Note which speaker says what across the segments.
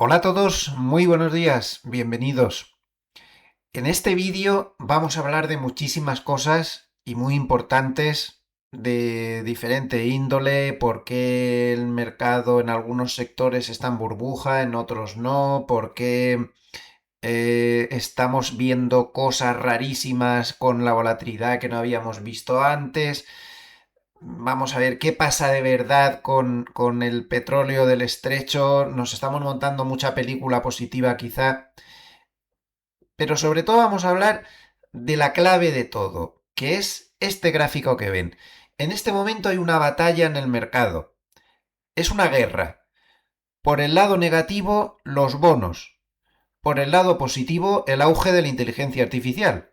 Speaker 1: Hola a todos, muy buenos días, bienvenidos. En este vídeo vamos a hablar de muchísimas cosas y muy importantes de diferente índole, por qué el mercado en algunos sectores está en burbuja, en otros no, por qué estamos viendo cosas rarísimas con la volatilidad que no habíamos visto antes. Vamos a ver qué pasa de verdad con el petróleo del estrecho. Nos estamos montando mucha película positiva quizá, pero sobre todo vamos a hablar de la clave de todo, que es este gráfico que ven. En este momento hay una batalla en el mercado. Es una guerra. Por el lado negativo, los bonos. Por el lado positivo, el auge de la inteligencia artificial.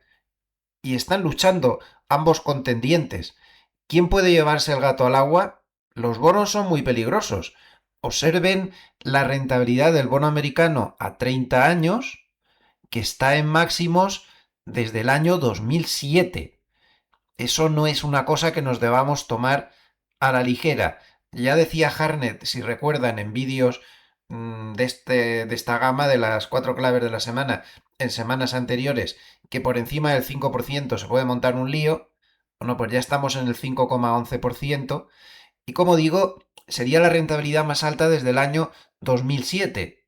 Speaker 1: Y están luchando ambos contendientes. ¿Quién puede llevarse el gato al agua? Los bonos son muy peligrosos. Observen la rentabilidad del bono americano a 30 años, que está en máximos desde el año 2007. Eso no es una cosa que nos debamos tomar a la ligera. Ya decía Harnett, si recuerdan, en vídeos de esta gama de las 4 claves de la semana, en semanas anteriores, que por encima del 5% se puede montar un lío. Bueno, pues ya estamos en el 5,11%. Y como digo, sería la rentabilidad más alta desde el año 2007.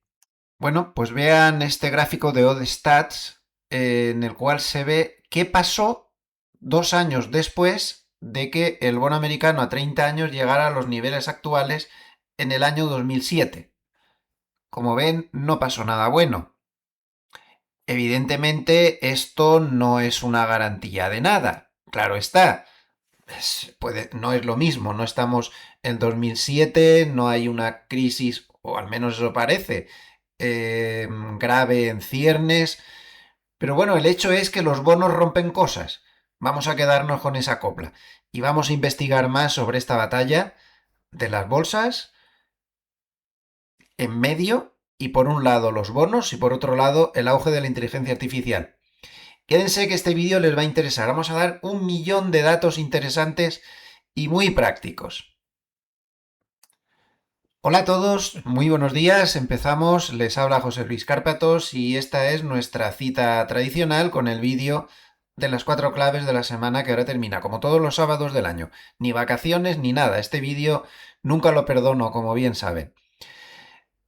Speaker 1: Bueno, pues vean este gráfico de Odd Stats, en el cual se ve qué pasó 2 años después de que el bono americano a 30 años llegara a los niveles actuales en el año 2007. Como ven, no pasó nada bueno. Evidentemente, esto no es una garantía de nada. Claro está, no es lo mismo, no estamos en 2007, no hay una crisis, o al menos eso parece, grave en ciernes. Pero bueno, el hecho es que los bonos rompen cosas. Vamos a quedarnos con esa copla. Y vamos a investigar más sobre esta batalla de las bolsas en medio, y por un lado los bonos y por otro lado el auge de la inteligencia artificial. Quédense que este vídeo les va a interesar. Vamos a dar 1 millón de datos interesantes y muy prácticos. Hola a todos, muy buenos días. Empezamos, les habla José Luis Cárpatos y esta es nuestra cita tradicional con el vídeo de las 4 claves de la semana que ahora termina, como todos los sábados del año. Ni vacaciones ni nada, este vídeo nunca lo perdono, como bien saben.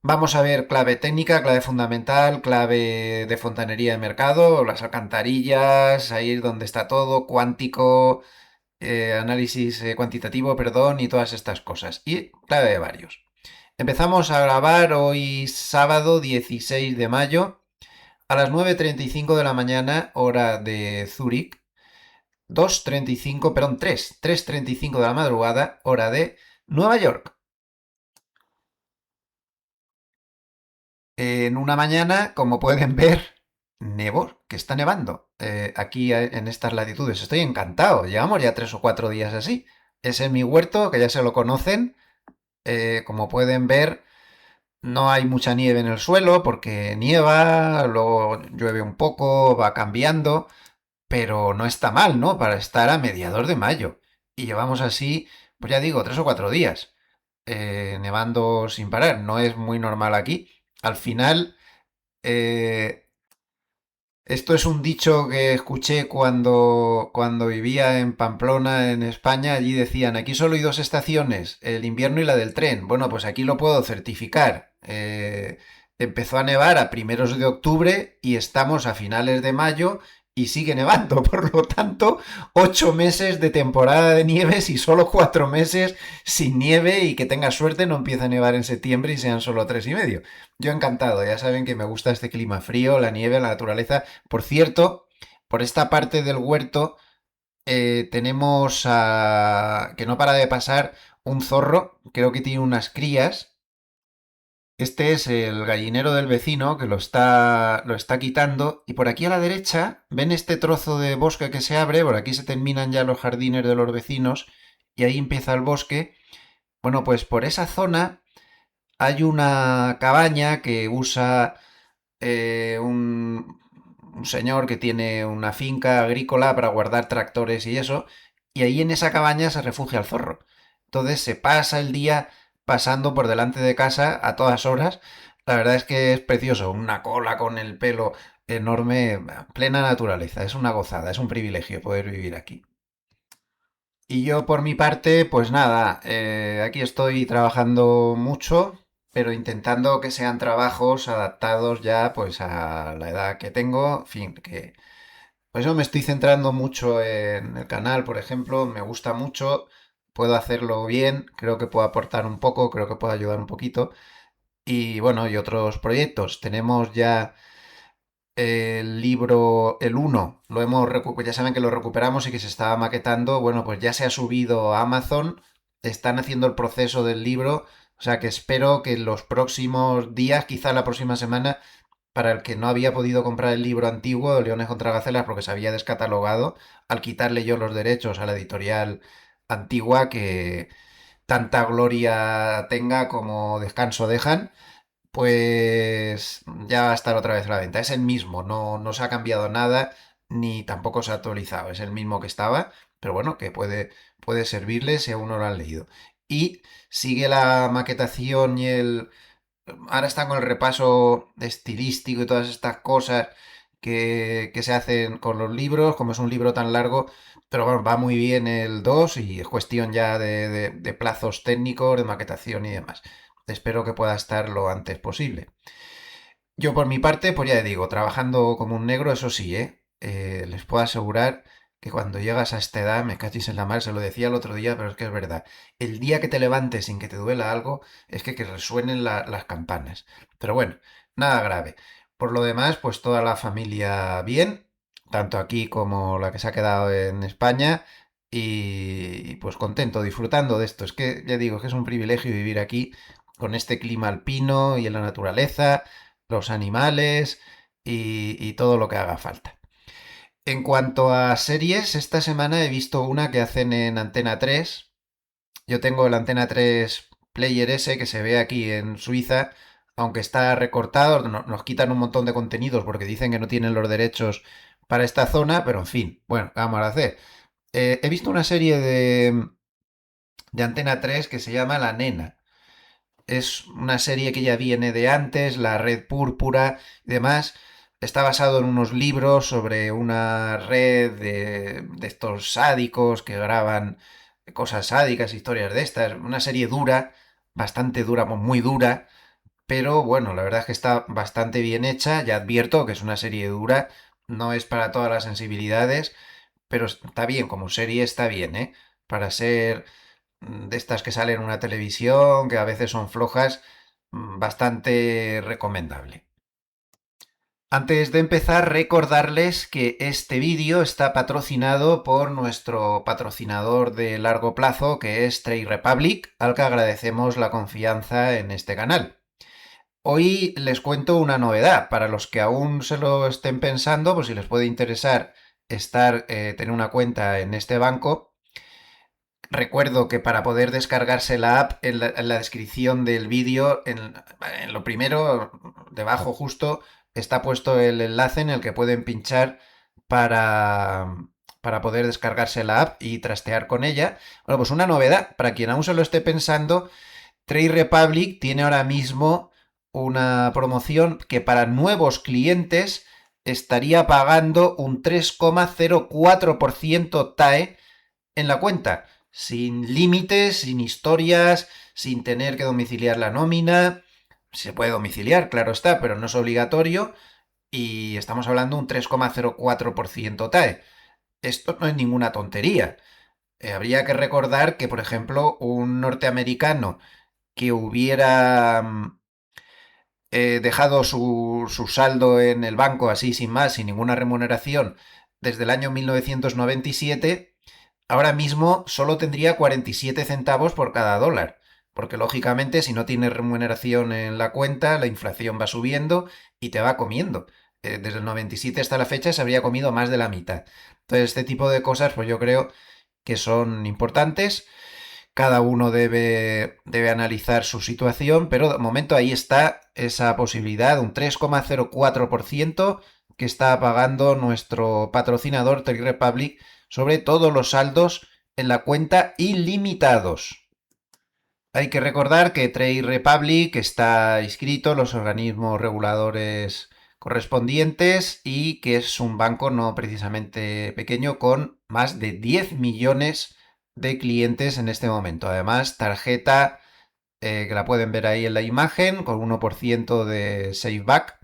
Speaker 1: Vamos a ver clave técnica, clave fundamental, clave de fontanería de mercado, las alcantarillas, ahí es donde está todo, cuántico, análisis cuantitativo, perdón, y todas estas cosas. Y clave de varios. Empezamos a grabar hoy sábado 16 de mayo a las 9:35 de la mañana, hora de Zúrich, 2:35, perdón, 3:35 de la madrugada, hora de Nueva York. En una mañana, como pueden ver, nevó, que está nevando aquí en estas latitudes. Estoy encantado, llevamos ya 3 o 4 días así. Ese es mi huerto, que ya se lo conocen. Como pueden ver, no hay mucha nieve en el suelo porque nieva, luego llueve un poco, va cambiando, pero no está mal, ¿no? Para estar a mediados de mayo. Y llevamos así, pues ya digo, 3 o 4 días, nevando sin parar. No es muy normal aquí. Al final, eh, esto es un dicho que escuché cuando vivía en Pamplona, en España. Allí decían, aquí solo hay 2 estaciones, el invierno y la del tren. Bueno, pues aquí lo puedo certificar. Empezó a nevar a primeros de octubre y estamos a finales de mayo y sigue nevando. Por lo tanto, 8 meses de temporada de nieves y solo 4 meses sin nieve, y que tenga suerte no empieza a nevar en septiembre y sean solo 3 y medio. Yo encantado, ya saben que me gusta este clima frío, la nieve, la naturaleza. Por cierto, por esta parte del huerto tenemos que no para de pasar un zorro, creo que tiene unas crías. Este es el gallinero del vecino que lo está quitando. Y por aquí a la derecha, ¿ven este trozo de bosque que se abre? Por aquí se terminan ya los jardines de los vecinos y ahí empieza el bosque. Bueno, pues por esa zona hay una cabaña que usa un señor que tiene una finca agrícola para guardar tractores y eso, y ahí en esa cabaña se refugia el zorro. Entonces se pasa el día pasando por delante de casa a todas horas. La verdad es que es precioso, una cola con el pelo enorme, plena naturaleza, es una gozada, es un privilegio poder vivir aquí. Y yo por mi parte, pues nada, aquí estoy trabajando mucho, pero intentando que sean trabajos adaptados ya pues a la edad que tengo, en fin, que por eso me estoy centrando mucho en el canal, por ejemplo, me gusta mucho, puedo hacerlo bien, creo que puedo aportar un poco, creo que puedo ayudar un poquito. Y bueno, y otros proyectos. Tenemos ya el libro, el uno lo hemos ya saben que lo recuperamos y que se estaba maquetando. Bueno, pues ya se ha subido a Amazon, están haciendo el proceso del libro, o sea que espero que en los próximos días, quizá la próxima semana, para el que no había podido comprar el libro antiguo, Leones contra Gacelas, porque se había descatalogado, al quitarle yo los derechos a la editorial antigua, que tanta gloria tenga como descanso dejan, pues ya va a estar otra vez a la venta. Es el mismo, no se ha cambiado nada, ni tampoco se ha actualizado. Es el mismo que estaba, pero bueno, que puede servirle si aún no lo han leído. Y sigue la maquetación y el... Ahora están con el repaso estilístico y todas estas cosas que se hacen con los libros, como es un libro tan largo, pero bueno, va muy bien el 2 y es cuestión ya de plazos técnicos, de maquetación y demás. Espero que pueda estar lo antes posible. Yo por mi parte, pues ya digo, trabajando como un negro, eso sí, ¿eh? Les puedo asegurar que cuando llegas a esta edad, me cachis en la mar, se lo decía el otro día, pero es que es verdad. El día que te levantes sin que te duela algo, es que resuenen las campanas. Pero bueno, nada grave. Por lo demás, pues toda la familia bien, tanto aquí como la que se ha quedado en España, y pues contento, disfrutando de esto. Es que, ya digo, es que es un privilegio vivir aquí con este clima alpino y en la naturaleza, los animales y todo lo que haga falta. En cuanto a series, esta semana he visto una que hacen en Antena 3. Yo tengo el Antena 3 Player ese que se ve aquí en Suiza, aunque está recortado, nos quitan un montón de contenidos porque dicen que no tienen los derechos para esta zona, pero en fin, bueno, ¿qué vamos a hacer? He visto una serie de Antena 3 que se llama La Nena. Es una serie que ya viene de antes, La Red Púrpura y demás. Está basado en unos libros sobre una red de estos sádicos que graban cosas sádicas, historias de estas. Una serie dura, bastante dura, muy dura, pero bueno, la verdad es que está bastante bien hecha. Ya advierto que es una serie dura, no es para todas las sensibilidades, pero está bien, como serie está bien, ¿eh? Para ser de estas que salen en una televisión, que a veces son flojas, bastante recomendable. Antes de empezar, recordarles que este vídeo está patrocinado por nuestro patrocinador de largo plazo, que es Trade Republic, al que agradecemos la confianza en este canal. Hoy les cuento una novedad. Para los que aún se lo estén pensando, pues si les puede interesar tener una cuenta en este banco, recuerdo que para poder descargarse la app, en la descripción del vídeo, en lo primero, debajo justo, está puesto el enlace en el que pueden pinchar para, para poder descargarse la app y trastear con ella. Bueno, pues una novedad, para quien aún se lo esté pensando, Trade Republic tiene ahora mismo una promoción que para nuevos clientes estaría pagando un 3,04% TAE en la cuenta, sin límites, sin historias, sin tener que domiciliar la nómina. Se puede domiciliar, claro está, pero no es obligatorio. Y estamos hablando de un 3,04% TAE. Esto no es ninguna tontería. Habría que recordar que, por ejemplo, un norteamericano que hubiera dejado su saldo en el banco así sin más, sin ninguna remuneración, desde el año 1997, ahora mismo solo tendría 47 centavos por cada dólar. Porque lógicamente si no tienes remuneración en la cuenta, la inflación va subiendo y te va comiendo. Desde el 97 hasta la fecha se habría comido más de la mitad. Entonces este tipo de cosas pues yo creo que son importantes. Cada uno debe analizar su situación, pero de momento ahí está esa posibilidad, un 3,04% que está pagando nuestro patrocinador Trade Republic sobre todos los saldos en la cuenta ilimitados. Hay que recordar que Trade Republic está inscrito en los organismos reguladores correspondientes y que es un banco no precisamente pequeño con más de 10 millones de clientes en este momento. Además, tarjeta que la pueden ver ahí en la imagen con 1% de SafeBack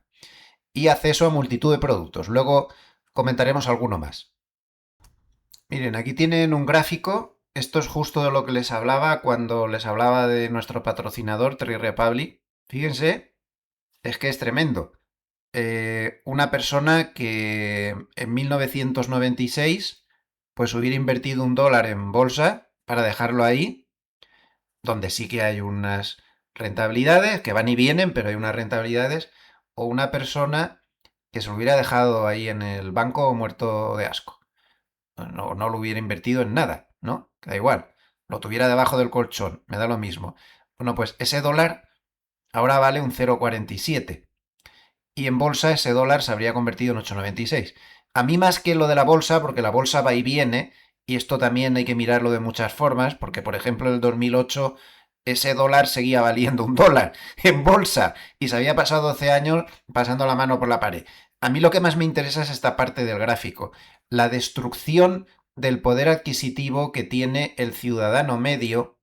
Speaker 1: y acceso a multitud de productos. Luego comentaremos alguno más. Miren, aquí tienen un gráfico. Esto es justo de lo que les hablaba cuando les hablaba de nuestro patrocinador, Trade Republic. Fíjense, es que es tremendo. Una persona que en 1996 pues hubiera invertido $1 en bolsa para dejarlo ahí, donde sí que hay unas rentabilidades que van y vienen, pero hay unas rentabilidades, o una persona que se lo hubiera dejado ahí en el banco muerto de asco. No lo hubiera invertido en nada, ¿no? Da igual. Lo tuviera debajo del colchón, me da lo mismo. Bueno, pues ese dólar ahora vale un 0,47. Y en bolsa ese dólar se habría convertido en 8,96. A mí más que lo de la bolsa, porque la bolsa va y viene, y esto también hay que mirarlo de muchas formas, porque por ejemplo en el 2008 ese dólar seguía valiendo $1 en bolsa y se había pasado 12 años pasando la mano por la pared. A mí lo que más me interesa es esta parte del gráfico, la destrucción del poder adquisitivo que tiene el ciudadano medio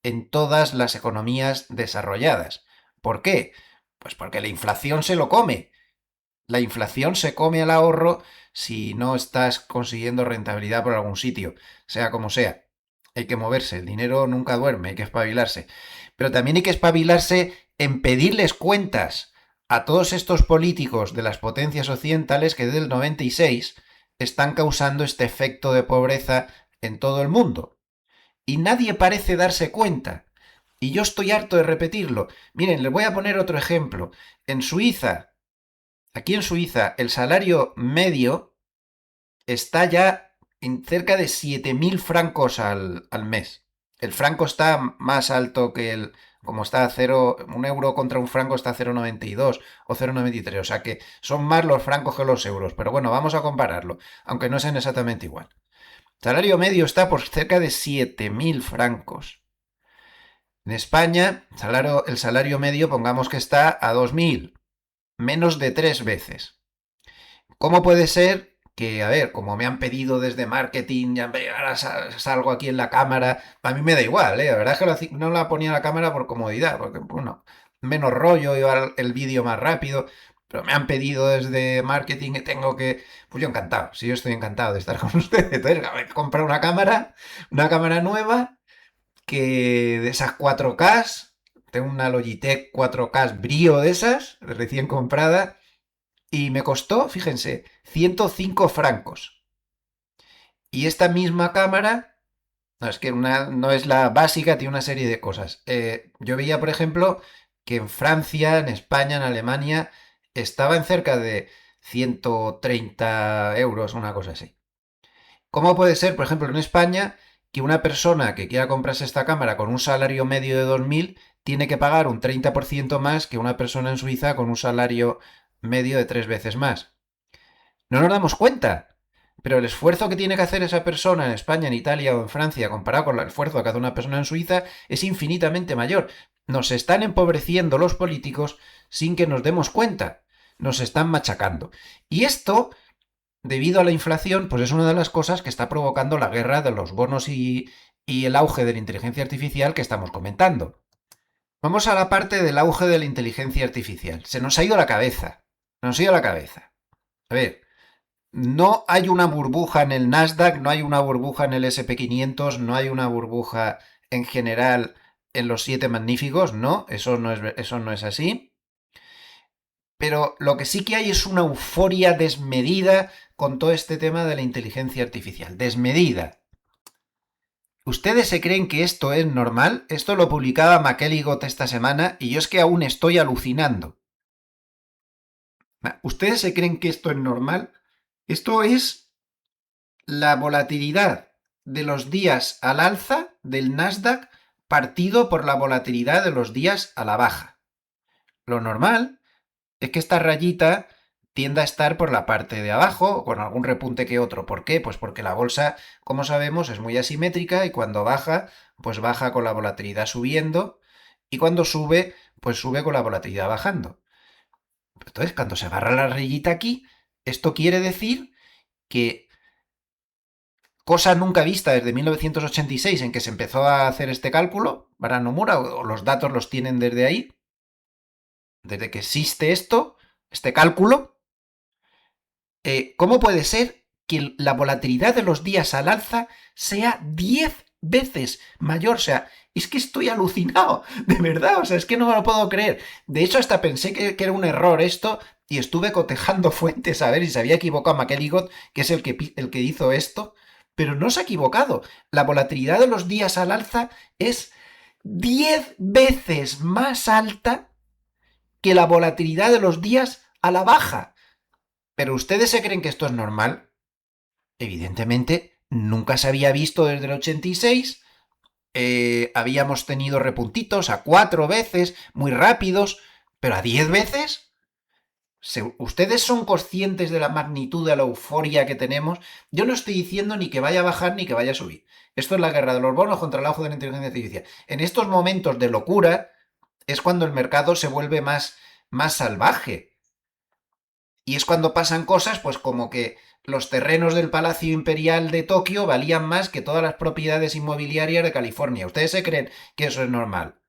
Speaker 1: en todas las economías desarrolladas. ¿Por qué? Pues porque la inflación se lo come. La inflación se come el ahorro si no estás consiguiendo rentabilidad por algún sitio, sea como sea. Hay que moverse, el dinero nunca duerme, hay que espabilarse. Pero también hay que espabilarse en pedirles cuentas a todos estos políticos de las potencias occidentales que desde el 96 están causando este efecto de pobreza en todo el mundo. Y nadie parece darse cuenta. Y yo estoy harto de repetirlo. Miren, les voy a poner otro ejemplo. En Suiza, aquí en Suiza, el salario medio está ya en cerca de 7.000 francos al mes. El franco está más alto que el... Como está a 0, un euro contra un franco está a 0,92 o 0,93. O sea que son más los francos que los euros. Pero bueno, vamos a compararlo, aunque no sean exactamente igual. El salario medio está por cerca de 7.000 francos. En España, el salario medio, pongamos que está a 2.000, menos de 3 veces. ¿Cómo puede ser que, a ver, como me han pedido desde marketing, ya ahora salgo aquí en la cámara, a mí me da igual, ¿eh? La verdad es que no la ponía en la cámara por comodidad, porque, bueno, menos rollo, llevar el vídeo más rápido, pero me han pedido desde marketing que tengo que... Pues yo encantado, sí, yo estoy encantado de estar con ustedes. Entonces, a ver, comprar una cámara nueva, que de esas 4K, tengo una Logitech 4K Brio de esas, recién comprada, y me costó, fíjense, 105 francos. Y esta misma cámara, no es que no es la básica, tiene una serie de cosas. Yo veía, por ejemplo, que en Francia, en España, en Alemania, estaba en cerca de 130 euros, una cosa así. ¿Cómo puede ser, por ejemplo, en España, que una persona que quiera comprarse esta cámara con un salario medio de 2.000 tiene que pagar un 30% más que una persona en Suiza con un salario medio de 3 veces más? No nos damos cuenta, pero el esfuerzo que tiene que hacer esa persona en España, en Italia o en Francia comparado con el esfuerzo que hace una persona en Suiza es infinitamente mayor. Nos están empobreciendo los políticos sin que nos demos cuenta. Nos están machacando. Y esto, debido a la inflación, pues es una de las cosas que está provocando la guerra de los bonos y el auge de la inteligencia artificial que estamos comentando. Vamos a la parte del auge de la inteligencia artificial. Se nos ha ido la cabeza. Se nos ha ido la cabeza. A ver, no hay una burbuja en el Nasdaq, no hay una burbuja en el SP500, no hay una burbuja en general en los 7 magníficos, no, eso no es así. Pero lo que sí que hay es una euforia desmedida con todo este tema de la inteligencia artificial. Desmedida. ¿Ustedes se creen que esto es normal? Esto lo publicaba McElligott esta semana y yo es que aún estoy alucinando. ¿Ustedes se creen que esto es normal? Esto es la volatilidad de los días al alza del Nasdaq partido por la volatilidad de los días a la baja. Lo normal es que esta rayita tienda a estar por la parte de abajo, con algún repunte que otro. ¿Por qué? Pues porque la bolsa, como sabemos, es muy asimétrica y cuando baja, pues baja con la volatilidad subiendo, y cuando sube, pues sube con la volatilidad bajando. Entonces, cuando se agarra la rayita aquí, esto quiere decir que cosa nunca vista desde 1986 en que se empezó a hacer este cálculo, para Nomura, o los datos los tienen desde ahí, desde que existe esto, este cálculo. ¿Cómo puede ser que la volatilidad de los días al alza sea 10 veces mayor? O sea, es que estoy alucinado, de verdad, o sea, es que no me lo puedo creer. De hecho, hasta pensé que era un error esto y estuve cotejando fuentes a ver si se había equivocado McElligott, que es el que hizo esto, pero no se ha equivocado. La volatilidad de los días al alza es 10 veces más alta que la volatilidad de los días a la baja. ¿Pero ustedes se creen que esto es normal? Evidentemente, nunca se había visto desde el 86. Habíamos tenido repuntitos a 4 veces, muy rápidos, pero a 10 veces. ¿Ustedes son conscientes de la magnitud de la euforia que tenemos? Yo no estoy diciendo ni que vaya a bajar ni que vaya a subir. Esto es la guerra de los bonos contra el auge de la inteligencia artificial. En estos momentos de locura es cuando el mercado se vuelve más salvaje. Y es cuando pasan cosas, pues como que los terrenos del Palacio Imperial de Tokio valían más que todas las propiedades inmobiliarias de California. ¿Ustedes se creen que eso es normal?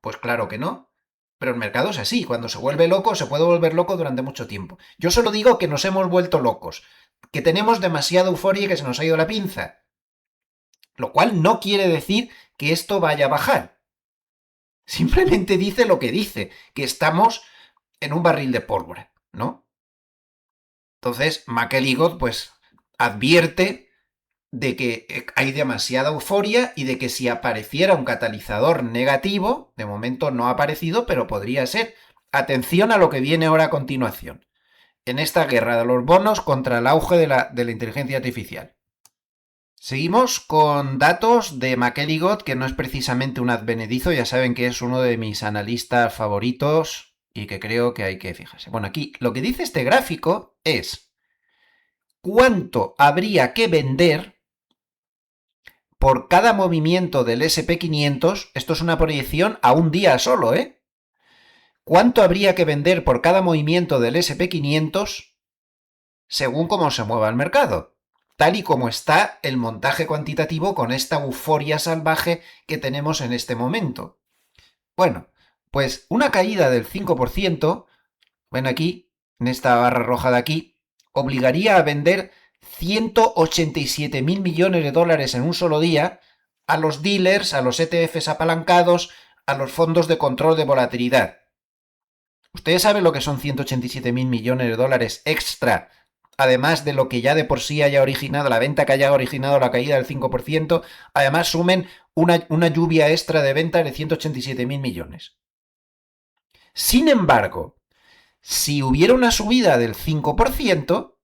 Speaker 1: Pues claro que no. Pero el mercado es así. Cuando se vuelve loco, se puede volver loco durante mucho tiempo. Yo solo digo que nos hemos vuelto locos. Que tenemos demasiada euforia y que se nos ha ido la pinza. Lo cual no quiere decir que esto vaya a bajar. Simplemente dice lo que dice. Que estamos en un barril de pólvora, ¿no? Entonces, McElligott, pues, advierte de que hay demasiada euforia y de que si apareciera un catalizador negativo, de momento no ha aparecido, pero podría ser. Atención a lo que viene ahora a continuación, en esta guerra de los bonos contra el auge de la inteligencia artificial. Seguimos con datos de McElligott, que no es precisamente un advenedizo, ya saben que es uno de mis analistas favoritos y que creo que hay que fijarse. Bueno, aquí lo que dice este gráfico es cuánto habría que vender por cada movimiento del SP500, esto es una proyección a un día solo, ¿eh? ¿Cuánto habría que vender por cada movimiento del SP500 según cómo se mueva el mercado? Tal y como está el montaje cuantitativo con esta euforia salvaje que tenemos en este momento. Bueno, pues una caída del 5%, ven aquí, en esta barra roja de aquí, obligaría a vender 187.000 millones de dólares en un solo día a los dealers, a los ETFs apalancados, a los fondos de control de volatilidad. ¿Ustedes saben lo que son 187.000 millones de dólares extra, además de lo que ya de por sí haya originado, la venta que haya originado la caída del 5%? Además sumen una lluvia extra de ventas de 187.000 millones. Sin embargo, si hubiera una subida del 5%,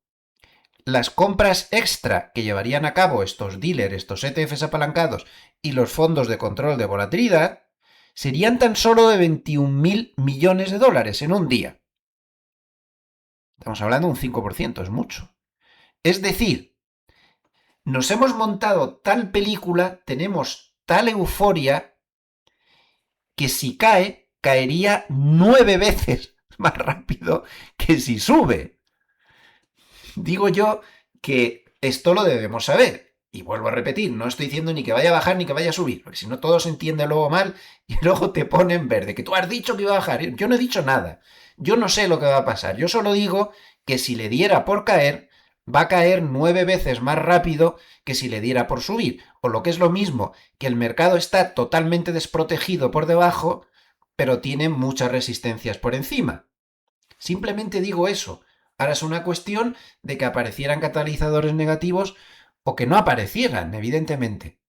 Speaker 1: las compras extra que llevarían a cabo estos dealers, estos ETFs apalancados y los fondos de control de volatilidad serían tan solo de 21.000 millones de dólares en un día. Estamos hablando de un 5%, es mucho. Es decir, nos hemos montado tal película, tenemos tal euforia, que si cae, caería 9 veces más rápido que si sube. Digo yo que esto lo debemos saber. Y vuelvo a repetir, no estoy diciendo ni que vaya a bajar ni que vaya a subir, porque si no todo se entiende luego mal y luego te ponen verde, que tú has dicho que iba a bajar. Yo no he dicho nada. Yo no sé lo que va a pasar. Yo solo digo que si le diera por caer, va a caer 9 veces más rápido que si le diera por subir. O lo que es lo mismo, que el mercado está totalmente desprotegido por debajo, pero tiene muchas resistencias por encima. Simplemente digo eso. Ahora es una cuestión de que aparecieran catalizadores negativos o que no aparecieran, evidentemente.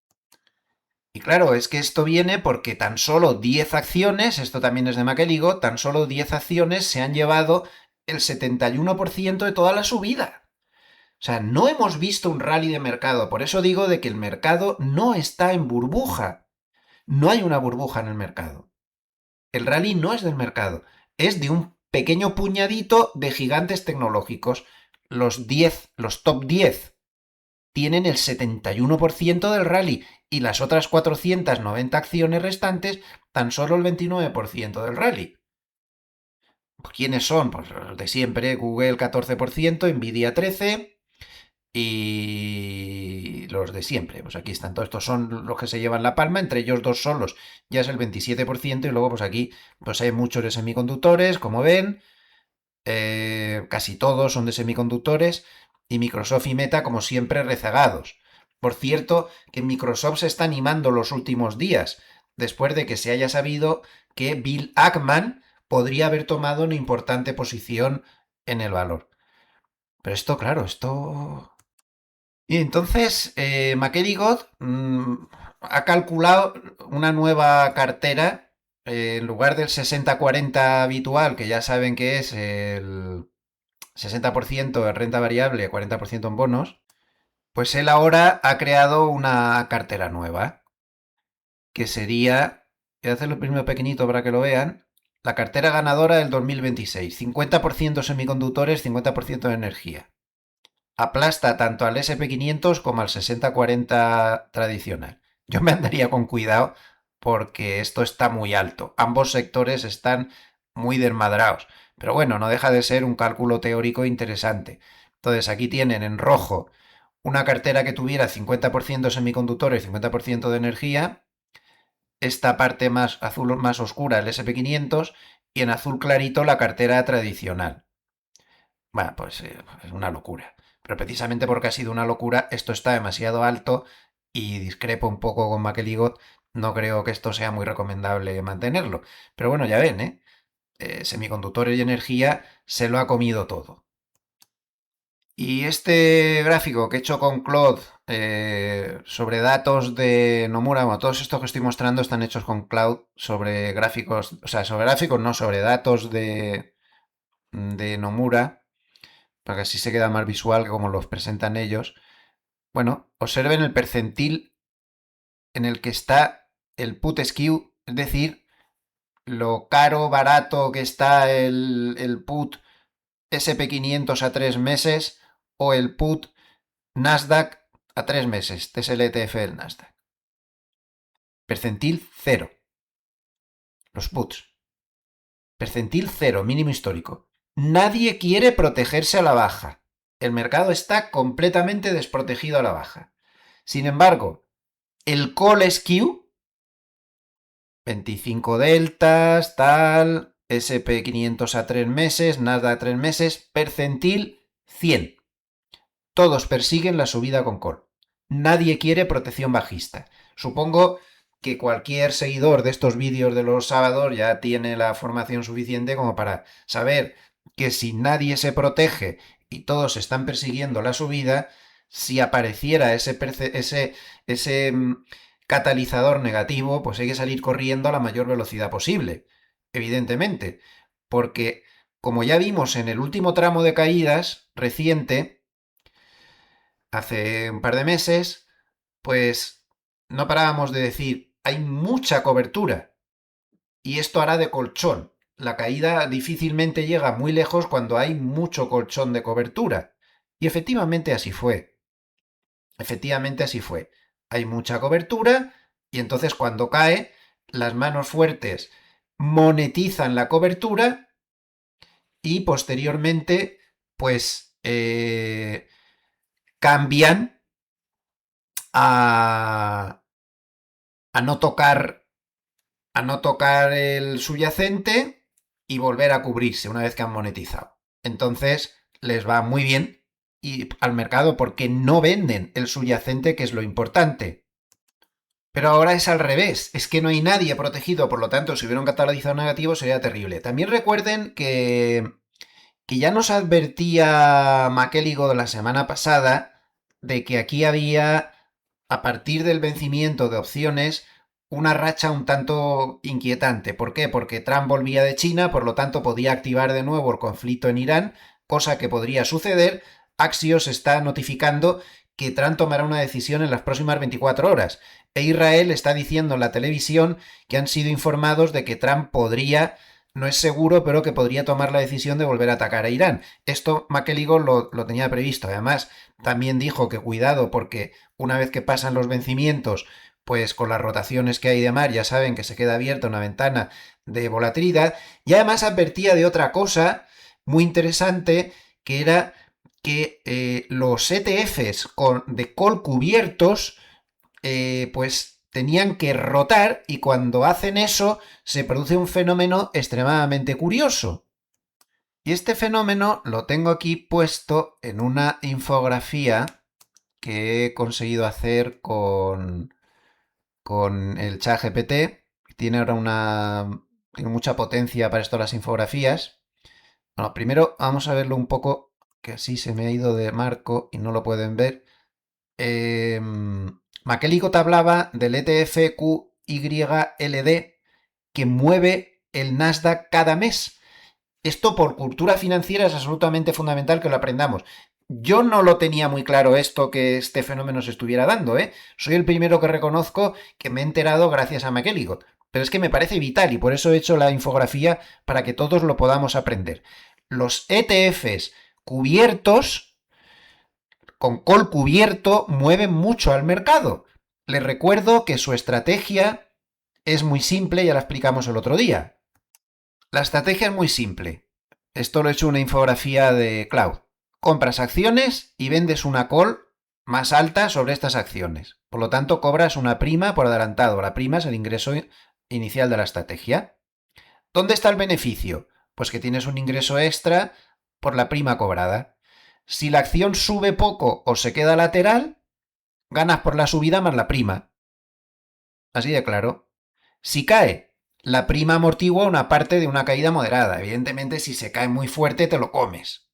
Speaker 1: Y claro, es que esto viene porque tan solo 10 acciones, esto también es de McElligott, tan solo 10 acciones se han llevado el 71% de toda la subida. O sea, no hemos visto un rally de mercado. Por eso digo de que el mercado no está en burbuja. No hay una burbuja en el mercado. El rally no es del mercado, es de un pequeño puñadito de gigantes tecnológicos, los top 10. tienen el 71% del rally y las otras 490 acciones restantes tan solo el 29% del rally. ¿Quiénes son? Pues los de siempre, Google 14%, Nvidia 13%, y los de siempre. Pues aquí están, todos estos son los que se llevan la palma, entre ellos dos solos ya es el 27%, y luego pues aquí pues hay muchos de semiconductores, como ven, casi todos son de semiconductores, y Microsoft y Meta como siempre rezagados. Por cierto, que Microsoft se está animando los últimos días, después de que se haya sabido que Bill Ackman podría haber tomado una importante posición en el valor. Pero esto, claro, esto... Y entonces, McElligott ha calculado una nueva cartera, en lugar del 60-40 habitual, que ya saben que es el 60% en renta variable, 40% en bonos, pues él ahora ha creado una cartera nueva, que sería, voy a hacerlo primero pequeñito para que lo vean, la cartera ganadora del 2026, 50% semiconductores, 50% de energía. Aplasta tanto al SP500 como al 60-40 tradicional. Yo me andaría con cuidado porque esto está muy alto. Ambos sectores están muy desmadrados. Pero bueno, no deja de ser un cálculo teórico interesante. Entonces aquí tienen en rojo una cartera que tuviera 50% semiconductores y 50% de energía. Esta parte más azul más oscura, el SP500, y en azul clarito la cartera tradicional. Bueno, pues es una locura. Pero precisamente porque ha sido una locura, esto está demasiado alto y discrepo un poco con McElligott. No creo que esto sea muy recomendable mantenerlo. Pero bueno, ya ven, ¿eh? Semiconductores y energía se lo ha comido todo. Y este gráfico que he hecho con Claude sobre datos de Nomura, bueno, todos estos que estoy mostrando están hechos con Claude sobre gráficos, o sea, sobre gráficos, no, sobre datos de Nomura, para que así se queda más visual que como los presentan ellos. Bueno, observen el percentil en el que está el put skew, es decir, lo caro, barato que está el put SP500 a 3 meses o el put Nasdaq a 3 meses, este es el ETF del Nasdaq. Percentil 0. Los puts. Percentil 0, mínimo histórico. Nadie quiere protegerse a la baja. El mercado está completamente desprotegido a la baja. Sin embargo, el call skew, 25 deltas, tal, SP500 a 3 meses, Nasdaq a 3 meses, percentil 100. Todos persiguen la subida con call. Nadie quiere protección bajista. Supongo que cualquier seguidor de estos vídeos de los sábados ya tiene la formación suficiente como para saber que si nadie se protege y todos están persiguiendo la subida, si apareciera ese catalizador negativo, pues hay que salir corriendo a la mayor velocidad posible, evidentemente, porque como ya vimos en el último tramo de caídas reciente, hace un par de meses, pues no parábamos de decir, hay mucha cobertura y esto hará de colchón. La caída difícilmente llega muy lejos cuando hay mucho colchón de cobertura. Y efectivamente así fue. Efectivamente así fue. Hay mucha cobertura y entonces cuando cae, las manos fuertes monetizan la cobertura y posteriormente, pues, cambian a, a no tocar el subyacente y volver a cubrirse una vez que han monetizado. Entonces les va muy bien y al mercado porque no venden el subyacente, que es lo importante. Pero ahora es al revés, es que no hay nadie protegido, por lo tanto, si hubiera un catalizador negativo sería terrible. También recuerden que ya nos advertía McElligott la semana pasada de que aquí había, a partir del vencimiento de opciones, una racha un tanto inquietante. ¿Por qué? Porque Trump volvía de China, por lo tanto podía activar de nuevo el conflicto en Irán, cosa que podría suceder. Axios está notificando que Trump tomará una decisión en las próximas 24 horas. E Israel está diciendo en la televisión que han sido informados de que Trump podría no es seguro, pero que podría tomar la decisión de volver a atacar a Irán. Esto McElligott lo tenía previsto. Además, también dijo que cuidado porque una vez que pasan los vencimientos, pues con las rotaciones que hay de mar, ya saben que se queda abierta una ventana de volatilidad. Y además advertía de otra cosa muy interesante, que era que los ETFs de call cubiertos, pues tenían que rotar, y cuando hacen eso se produce un fenómeno extremadamente curioso. Y este fenómeno lo tengo aquí puesto en una infografía que he conseguido hacer con el ChatGPT. Tiene ahora tiene mucha potencia para esto las infografías. Bueno, primero vamos a verlo un poco, que así se me ha ido de marco y no lo pueden ver. McElligott hablaba del ETF QYLD que mueve el Nasdaq cada mes. Esto por cultura financiera es absolutamente fundamental que lo aprendamos. Yo no lo tenía muy claro esto, que este fenómeno se estuviera dando, ¿eh? Soy el primero que reconozco que me he enterado gracias a McElligott. Pero es que me parece vital y por eso he hecho la infografía para que todos lo podamos aprender. Los ETFs cubiertos, con call cubierto, mueven mucho al mercado. Les recuerdo que su estrategia es muy simple, ya la explicamos el otro día. La estrategia es muy simple. Esto lo he hecho en una infografía de Cloud. Compras acciones y vendes una call más alta sobre estas acciones. Por lo tanto, cobras una prima por adelantado. La prima es el ingreso inicial de la estrategia. ¿Dónde está el beneficio? Pues que tienes un ingreso extra por la prima cobrada. Si la acción sube poco o se queda lateral, ganas por la subida más la prima. Así de claro. Si cae, la prima amortigua una parte de una caída moderada. Evidentemente, si se cae muy fuerte, te lo comes.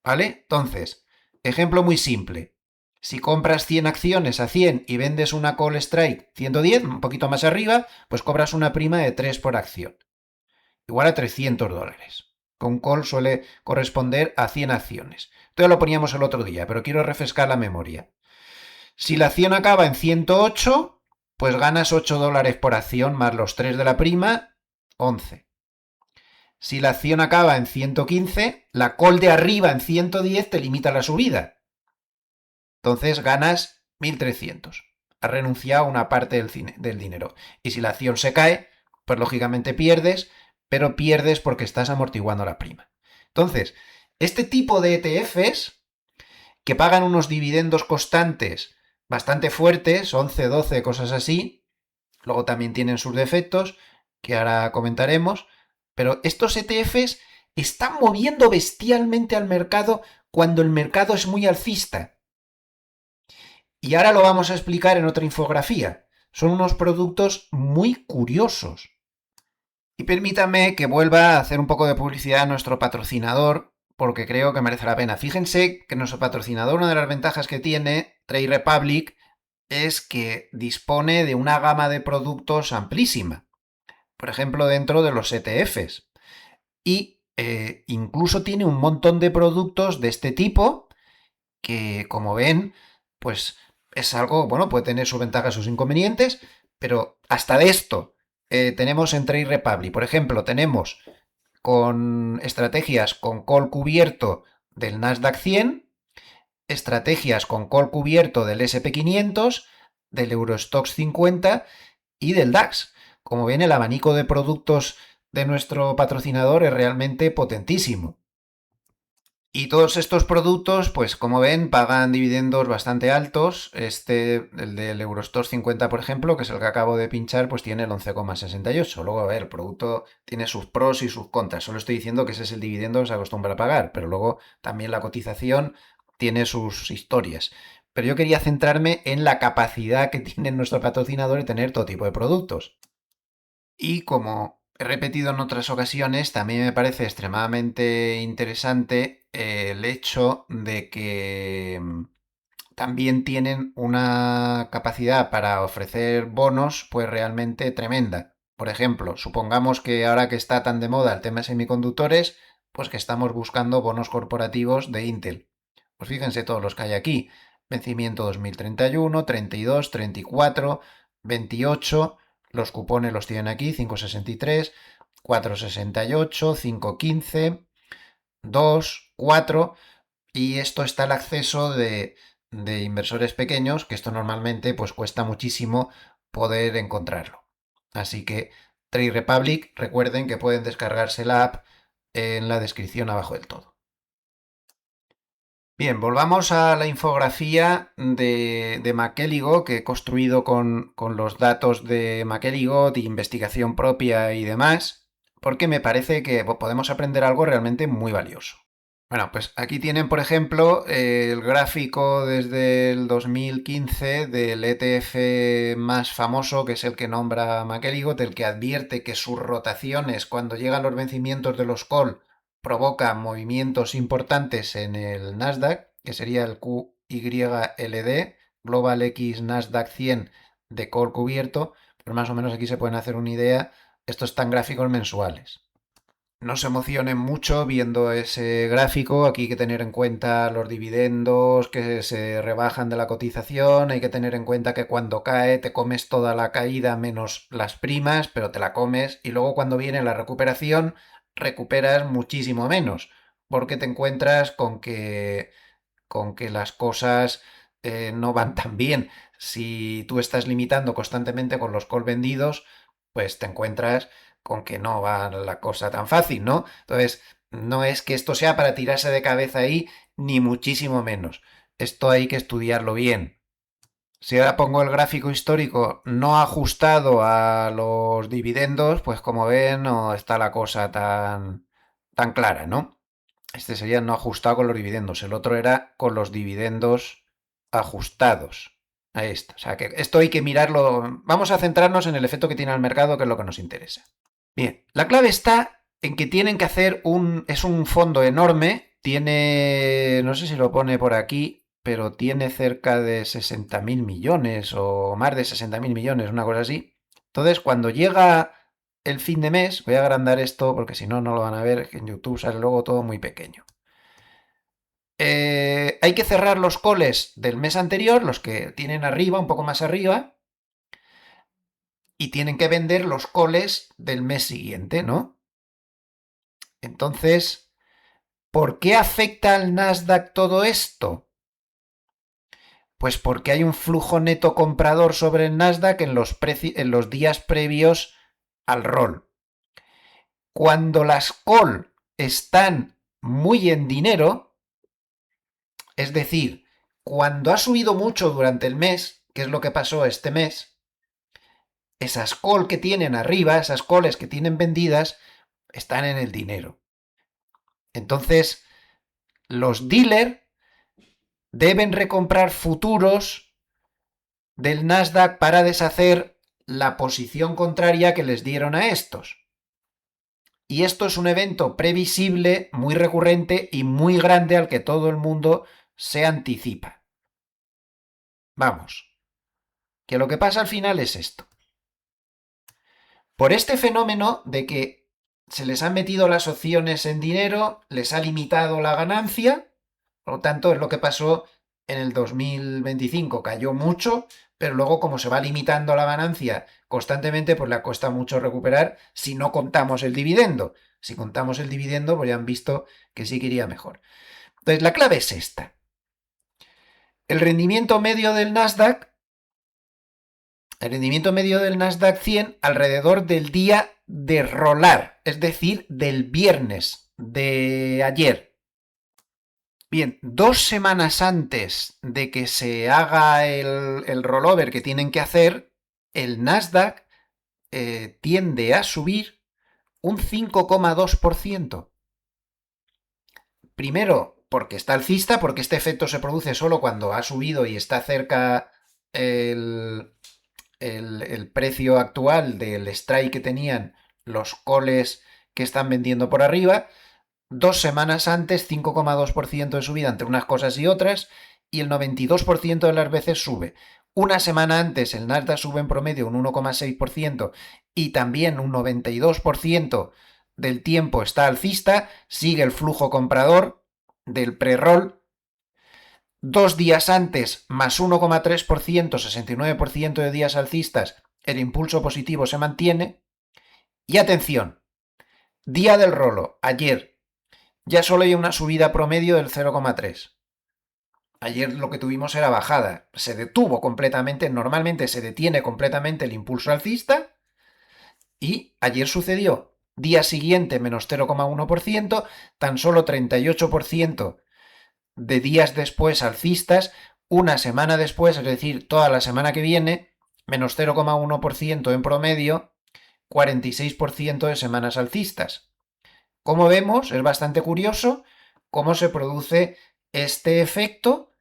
Speaker 1: ¿Vale? Entonces, ejemplo muy simple. Si compras 100 acciones a 100 y vendes una call strike 110, un poquito más arriba, pues cobras una prima de 3 por acción. Igual a $300. Con call suele corresponder a 100 acciones. Esto ya lo poníamos el otro día, pero quiero refrescar la memoria. Si la acción acaba en 108, pues ganas $8 por acción más los 3 de la prima, 11. Si la acción acaba en 115, la call de arriba en 110 te limita la subida. Entonces ganas 1.300. Has renunciado a una parte del dinero. Y si la acción se cae, pues lógicamente pierdes, pero pierdes porque estás amortiguando la prima. Entonces, este tipo de ETFs que pagan unos dividendos constantes bastante fuertes, 11, 12, cosas así, luego también tienen sus defectos, que ahora comentaremos, pero estos ETFs están moviendo bestialmente al mercado cuando el mercado es muy alcista. Y ahora lo vamos a explicar en otra infografía. Son unos productos muy curiosos. Y permítame que vuelva a hacer un poco de publicidad a nuestro patrocinador, porque creo que merece la pena. Fíjense que nuestro patrocinador, una de las ventajas que tiene, Trade Republic, es que dispone de una gama de productos amplísima. Por ejemplo, dentro de los ETFs. Y incluso tiene un montón de productos de este tipo que, como ven, pues es algo, bueno, puede tener sus ventajas, sus inconvenientes, pero hasta de esto tenemos en Trade Republic. Por ejemplo, tenemos con estrategias con call cubierto del Nasdaq 100, estrategias con call cubierto del SP500, del Eurostoxx 50 y del DAX. Como ven, el abanico de productos de nuestro patrocinador es realmente potentísimo. Y todos estos productos, pues como ven, pagan dividendos bastante altos. El del Eurostoxx 50, por ejemplo, que es el que acabo de pinchar, pues tiene el 11,68. Luego, a ver, el producto tiene sus pros y sus contras. Solo estoy diciendo que ese es el dividendo que se acostumbra a pagar, pero luego también la cotización tiene sus historias. Pero yo quería centrarme en la capacidad que tiene nuestro patrocinador de tener todo tipo de productos. Y como he repetido en otras ocasiones, también me parece extremadamente interesante el hecho de que también tienen una capacidad para ofrecer bonos pues realmente tremenda. Por ejemplo, supongamos que ahora que está tan de moda el tema de semiconductores, pues que estamos buscando bonos corporativos de Intel. Pues fíjense todos los que hay aquí. Vencimiento 2031, 32, 34, 28. Los cupones los tienen aquí, 5,63. 4,68, 5,15, 2, 4, y esto está el acceso de inversores pequeños, que esto normalmente pues cuesta muchísimo poder encontrarlo. Así que Trade Republic, recuerden que pueden descargarse la app en la descripción abajo del todo. Bien, volvamos a la infografía de McElligott que he construido con los datos de McElligott, de investigación propia y demás, porque me parece que podemos aprender algo realmente muy valioso. Bueno, pues aquí tienen, por ejemplo, el gráfico desde el 2015 del ETF más famoso, que es el que nombra McElligott, el que advierte que sus rotaciones, cuando llegan los vencimientos de los call, provocan movimientos importantes en el Nasdaq, que sería el QYLD, Global X Nasdaq 100 de call cubierto. Pues más o menos aquí se pueden hacer una idea. Estos están gráficos mensuales. No se emocionen mucho viendo ese gráfico, aquí hay que tener en cuenta los dividendos que se rebajan de la cotización, hay que tener en cuenta que cuando cae te comes toda la caída menos las primas, pero te la comes y luego cuando viene la recuperación recuperas muchísimo menos, porque te encuentras con que las cosas no van tan bien. Si tú estás limitando constantemente con los call vendidos, pues te encuentras con que no va la cosa tan fácil, ¿no? Entonces, no es que esto sea para tirarse de cabeza ahí, ni muchísimo menos. Esto hay que estudiarlo bien. Si ahora pongo el gráfico histórico no ajustado a los dividendos, pues como ven, no está la cosa tan clara, ¿no? Este sería no ajustado con los dividendos. El otro era con los dividendos ajustados. Ahí está. O sea que esto hay que mirarlo. Vamos a centrarnos en el efecto que tiene al mercado, que es lo que nos interesa. Bien, la clave está en que tienen que hacer es un fondo enorme. Tiene, no sé si lo pone por aquí, pero tiene cerca de 60.000 millones o más de 60.000 millones, una cosa así. Entonces, cuando llega el fin de mes, voy a agrandar esto porque si no, no lo van a ver, que en YouTube sale luego todo muy pequeño. Hay que cerrar los calls del mes anterior, los que tienen arriba, un poco más arriba, y tienen que vender los calls del mes siguiente, ¿no? Entonces, ¿por qué afecta al Nasdaq todo esto? Pues porque hay un flujo neto comprador sobre el Nasdaq en los días previos al roll. Cuando las call están muy en dinero, es decir, cuando ha subido mucho durante el mes, que es lo que pasó este mes, esas call que tienen arriba, esas calls que tienen vendidas, están en el dinero. Entonces, los dealers deben recomprar futuros del Nasdaq para deshacer la posición contraria que les dieron a estos. Y esto es un evento previsible, muy recurrente y muy grande al que todo el mundo se anticipa. Vamos, que lo que pasa al final es esto. Por este fenómeno de que se les han metido las opciones en dinero, les ha limitado la ganancia, por lo tanto es lo que pasó en el 2025, cayó mucho, pero luego como se va limitando la ganancia constantemente, pues le cuesta mucho recuperar si no contamos el dividendo. Si contamos el dividendo, pues ya han visto que sí que iría mejor. Entonces la clave es esta. El rendimiento medio del Nasdaq, el rendimiento medio del Nasdaq 100 alrededor del día de rolar, es decir, del viernes de ayer. Bien, 2 semanas antes de que se haga el rollover que tienen que hacer, el Nasdaq tiende a subir un 5,2%. Primero, porque está alcista, porque este efecto se produce solo cuando ha subido y está cerca el precio actual del strike que tenían los calls que están vendiendo por arriba. 2 semanas antes, 5,2% de subida entre unas cosas y otras, y el 92% de las veces sube. Una semana antes el Nasdaq sube en promedio un 1,6% y también un 92% del tiempo está alcista, sigue el flujo comprador del pre-roll. 2 días antes, más 1,3%, 69% de días alcistas, el impulso positivo se mantiene. Y atención, Día del rolo, ayer. Ya solo hay una subida promedio del 0,3. Ayer lo que tuvimos era bajada. Se detuvo completamente, normalmente se detiene completamente el impulso alcista y ayer sucedió. Día siguiente menos 0,1%, tan solo 38% de días después alcistas, una semana después, es decir, toda la semana que viene, menos 0,1% en promedio, 46% de semanas alcistas. Como vemos, es bastante curioso cómo se produce este efecto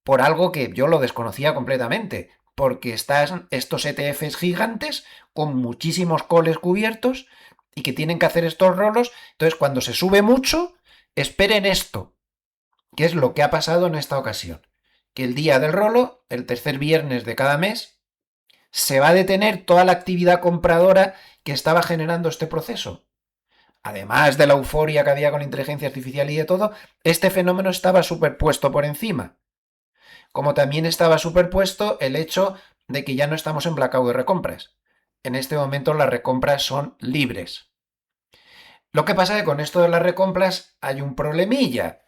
Speaker 1: por algo que yo lo desconocía completamente, porque están estos ETFs gigantes con muchísimos calls cubiertos y que tienen que hacer estos rolos, entonces cuando se sube mucho, esperen esto, que es lo que ha pasado en esta ocasión, que el día del rolo, el tercer viernes de cada mes, se va a detener toda la actividad compradora que estaba generando este proceso. Además de la euforia que había con la inteligencia artificial y de todo, este fenómeno estaba superpuesto por encima. Como también estaba superpuesto el hecho de que ya no estamos en blackout de recompras. En este momento las recompras son libres. Lo que pasa es que con esto de las recompras hay un problemilla.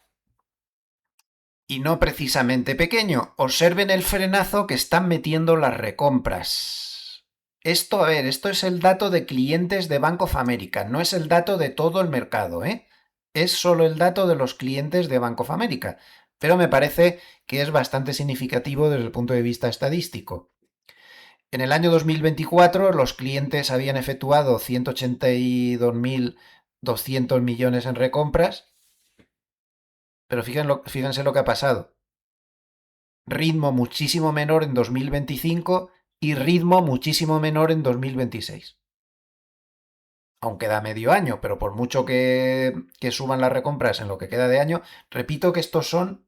Speaker 1: Y no precisamente pequeño. Observen el frenazo que están metiendo las recompras. Esto, a ver, esto es el dato de clientes de Bank of America, no es el dato de todo el mercado, ¿eh? Es solo el dato de los clientes de Bank of America, pero me parece que es bastante significativo desde el punto de vista estadístico. En el año 2024 los clientes habían efectuado 182.200 millones en recompras, pero fíjense lo que ha pasado. Ritmo muchísimo menor en 2025 y ritmo muchísimo menor en 2026. Aunque da medio año, pero por mucho que suban las recompras en lo que queda de año, repito que estos son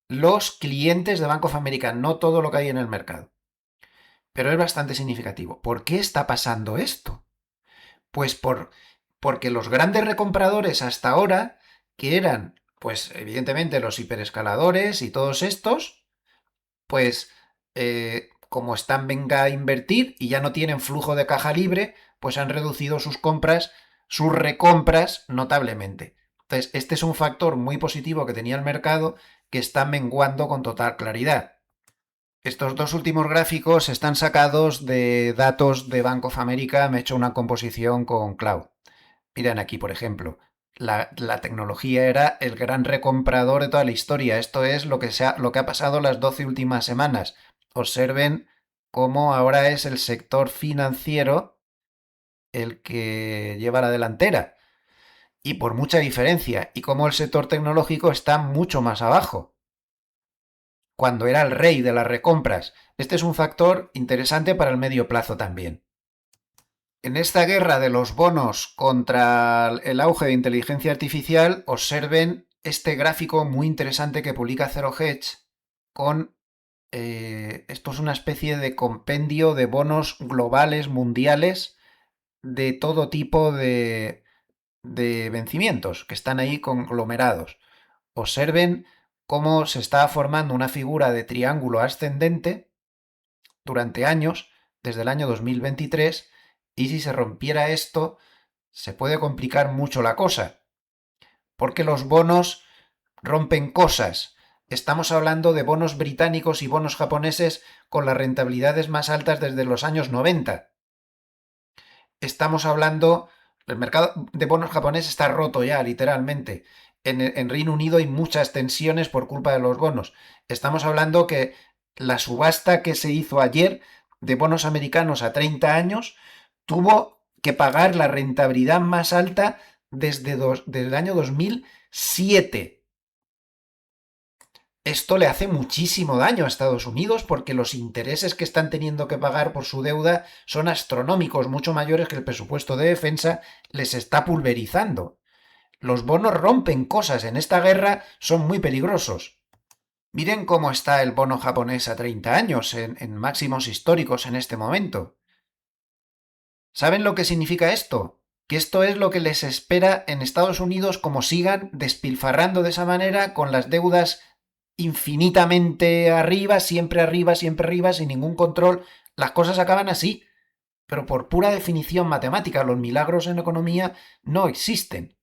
Speaker 1: los clientes de Bank of America, no todo lo que hay en el mercado. Pero es bastante significativo. ¿Por qué está pasando esto? Pues porque los grandes recompradores hasta ahora, que eran, pues evidentemente los hiperescaladores y todos estos, pues como están venga a invertir y ya no tienen flujo de caja libre, pues han reducido sus compras, sus recompras notablemente. Entonces, este es un factor muy positivo que tenía el mercado que está menguando con total claridad. Estos dos últimos gráficos están sacados de datos de Bank of America, me he hecho una composición con Cloud. Miren aquí, por ejemplo, la tecnología era el gran recomprador de toda la historia. Esto es lo que ha pasado las 12 últimas semanas. Observen cómo ahora es el sector financiero el que lleva la delantera. Y por mucha diferencia. Y cómo el sector tecnológico está mucho más abajo. Cuando era el rey de las recompras. Este es un factor interesante para el medio plazo también. En esta guerra de los bonos contra el auge de inteligencia artificial, observen este gráfico muy interesante que publica Zero Hedge con... esto es una especie de compendio de bonos globales, mundiales, de todo tipo de vencimientos que están ahí conglomerados. Observen cómo se está formando una figura de triángulo ascendente durante años, desde el año 2023, y si se rompiera esto, se puede complicar mucho la cosa, porque los bonos rompen cosas. Estamos hablando de bonos británicos y bonos japoneses con las rentabilidades más altas desde los años 90. Estamos hablando, el mercado de bonos japonés está roto ya, literalmente. En Reino Unido hay muchas tensiones por culpa de los bonos. Estamos hablando que la subasta que se hizo ayer de bonos americanos a 30 años tuvo que pagar la rentabilidad más alta desde el año 2007. Esto le hace muchísimo daño a Estados Unidos porque los intereses que están teniendo que pagar por su deuda son astronómicos, mucho mayores que el presupuesto de defensa les está pulverizando. Los bonos rompen cosas en esta guerra, son muy peligrosos. Miren cómo está el bono japonés a 30 años, en máximos históricos en este momento. ¿Saben lo que significa esto? Que esto es lo que les espera en Estados Unidos como sigan despilfarrando de esa manera con las deudas infinitamente arriba, sin ningún control. Las cosas acaban así. pero por pura definición matemática, los milagros en economía no existen.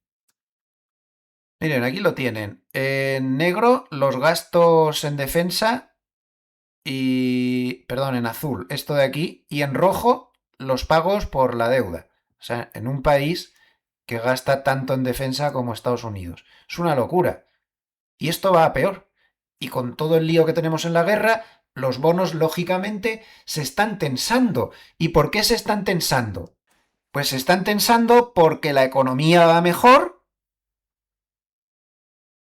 Speaker 1: Miren, aquí lo tienen. En negro, los gastos en defensa y... Perdón, en azul, esto de aquí. Y en rojo, los pagos por la deuda. O sea, en un país que gasta tanto en defensa como Estados Unidos. Es una locura. Y esto va a peor. Y con todo el lío que tenemos en la guerra, los bonos, lógicamente, se están tensando. ¿Y por qué se están tensando? Pues se están tensando porque la economía va mejor,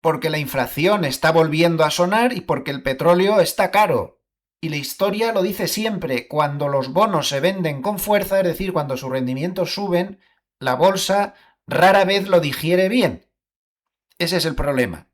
Speaker 1: porque la inflación está volviendo a sonar y porque el petróleo está caro. Y la historia lo dice siempre, cuando los bonos se venden con fuerza, es decir, cuando sus rendimientos suben, la bolsa rara vez lo digiere bien. Ese es el problema.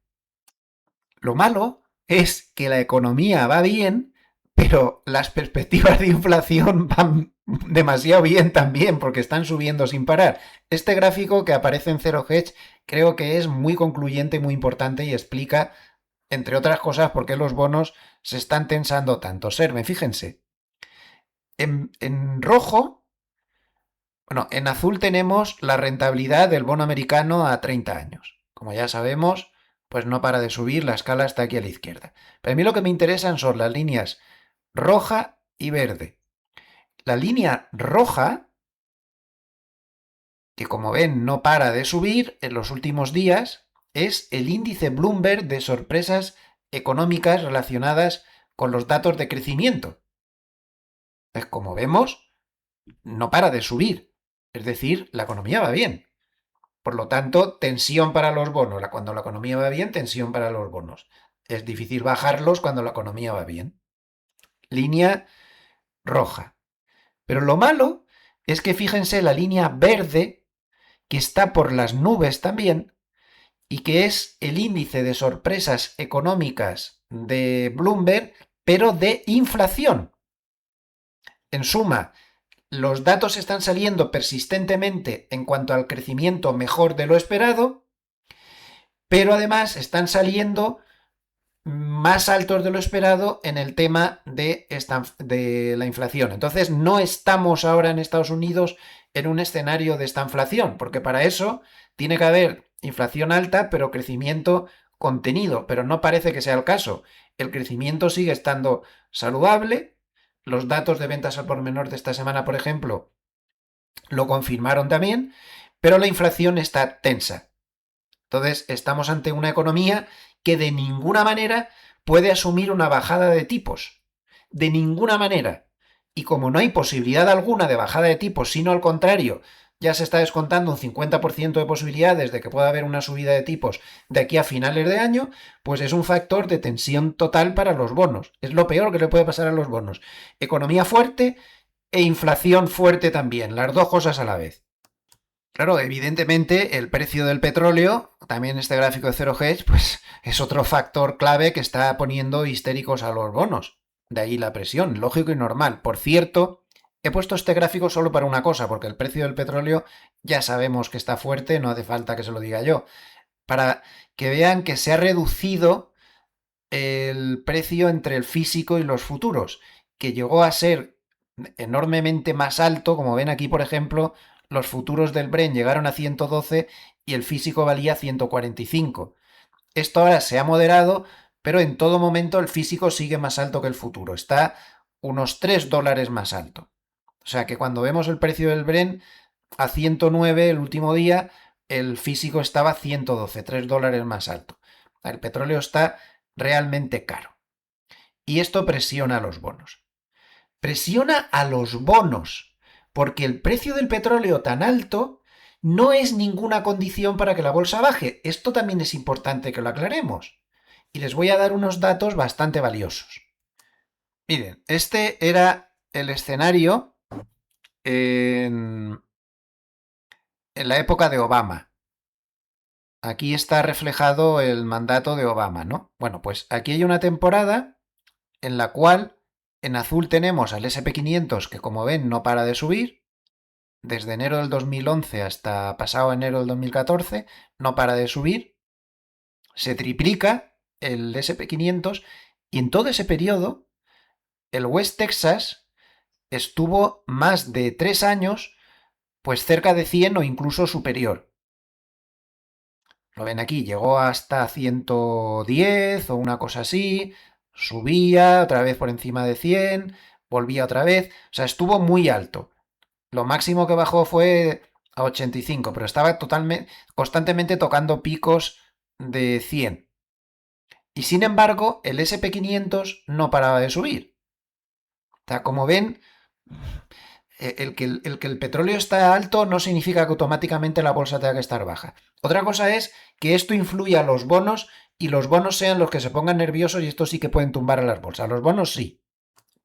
Speaker 1: Lo malo es que la economía va bien, pero las perspectivas de inflación van demasiado bien también, porque están subiendo sin parar. Este gráfico que aparece en Zero Hedge creo que es muy concluyente y muy importante y explica, entre otras cosas, por qué los bonos se están tensando tanto. Observen, fíjense. En rojo, bueno, en azul tenemos la rentabilidad del bono americano a 30 años. Como ya sabemos, pues no para de subir, la escala está aquí a la izquierda. Pero a mí lo que me interesan son las líneas roja y verde. La línea roja, que como ven no para de subir en los últimos días, es el índice Bloomberg de sorpresas económicas relacionadas con los datos de crecimiento. Pues como vemos, no para de subir. Es decir, la economía va bien. Por lo tanto, tensión para los bonos. Cuando la economía va bien, tensión para los bonos. Es difícil bajarlos cuando la economía va bien. Línea roja. Pero lo malo es que fíjense la línea verde, que está por las nubes también, y que es el índice de sorpresas económicas de Bloomberg, pero de inflación. En suma, los datos están saliendo persistentemente en cuanto al crecimiento mejor de lo esperado, pero además están saliendo más altos de lo esperado en el tema de la inflación. Entonces, no estamos ahora en Estados Unidos en un escenario de esta inflación, porque para eso tiene que haber inflación alta, pero crecimiento contenido, pero no parece que sea el caso. El crecimiento sigue estando saludable. Los datos de ventas al por menor de esta semana, por ejemplo, lo confirmaron también, pero la inflación está tensa. Entonces, estamos ante una economía que de ninguna manera puede asumir una bajada de tipos. De ninguna manera. Y como no hay posibilidad alguna de bajada de tipos, sino al contrario, ya se está descontando un 50% de posibilidades de que pueda haber una subida de tipos de aquí a finales de año, pues es un factor de tensión total para los bonos. Es lo peor que le puede pasar a los bonos. Economía fuerte e inflación fuerte también, las dos cosas a la vez. Claro, evidentemente el precio del petróleo, también este gráfico de Zero Hedge, pues es otro factor clave que está poniendo histéricos a los bonos. De ahí la presión, lógico y normal. Por cierto, he puesto este gráfico solo para una cosa, porque el precio del petróleo ya sabemos que está fuerte, no hace falta que se lo diga yo. Para que vean que se ha reducido el precio entre el físico y los futuros, que llegó a ser enormemente más alto, como ven aquí, por ejemplo, los futuros del Bren llegaron a 112 y el físico valía 145. Esto ahora se ha moderado, pero en todo momento el físico sigue más alto que el futuro, está unos $3 más alto. O sea que cuando vemos el precio del Bren a 109 el último día, el físico estaba a 112, $3 más alto. El petróleo está realmente caro. Y esto presiona a los bonos. Presiona a los bonos, porque el precio del petróleo tan alto no es ninguna condición para que la bolsa baje. Esto también es importante que lo aclaremos. Y les voy a dar unos datos bastante valiosos. Miren, este era el escenario en la época de Obama. Aquí está reflejado el mandato de Obama, ¿no? Bueno, pues aquí hay una temporada en la cual en azul tenemos al SP500 que como ven no para de subir, desde enero del 2011 hasta pasado enero del 2014, no para de subir, se triplica el SP500 y en todo ese periodo el West Texas estuvo más de 3 años, pues cerca de 100 o incluso superior. Lo ven aquí, llegó hasta 110 o una cosa así, subía otra vez por encima de 100, volvía otra vez, o sea, estuvo muy alto. Lo máximo que bajó fue a 85, pero estaba constantemente tocando picos de 100. Y sin embargo, el SP500 no paraba de subir. O sea, como ven, el que el petróleo está alto no significa que automáticamente la bolsa tenga que estar baja. Otra cosa es que esto influya a los bonos y los bonos sean los que se pongan nerviosos y estos sí que pueden tumbar a las bolsas. Los bonos sí.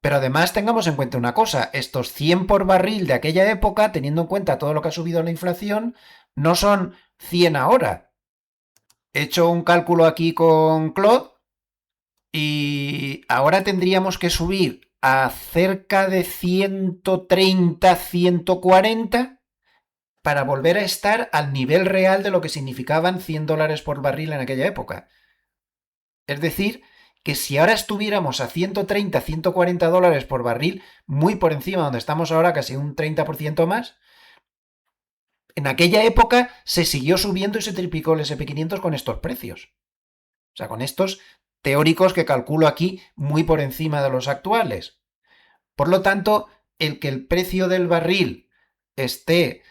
Speaker 1: Pero además tengamos en cuenta una cosa, estos 100 por barril de aquella época, teniendo en cuenta todo lo que ha subido la inflación, no son 100 ahora. He hecho un cálculo aquí con Claude y ahora tendríamos que subir a cerca de 130, 140 para volver a estar al nivel real de lo que significaban $100 por barril en aquella época. Es decir, que si ahora estuviéramos a 130, $140 por barril, muy por encima donde estamos ahora, casi un 30% más, en aquella época se siguió subiendo y se triplicó el SP500 con estos precios. O sea, con estos teóricos que calculo aquí muy por encima de los actuales. Por lo tanto, el que el precio del barril esté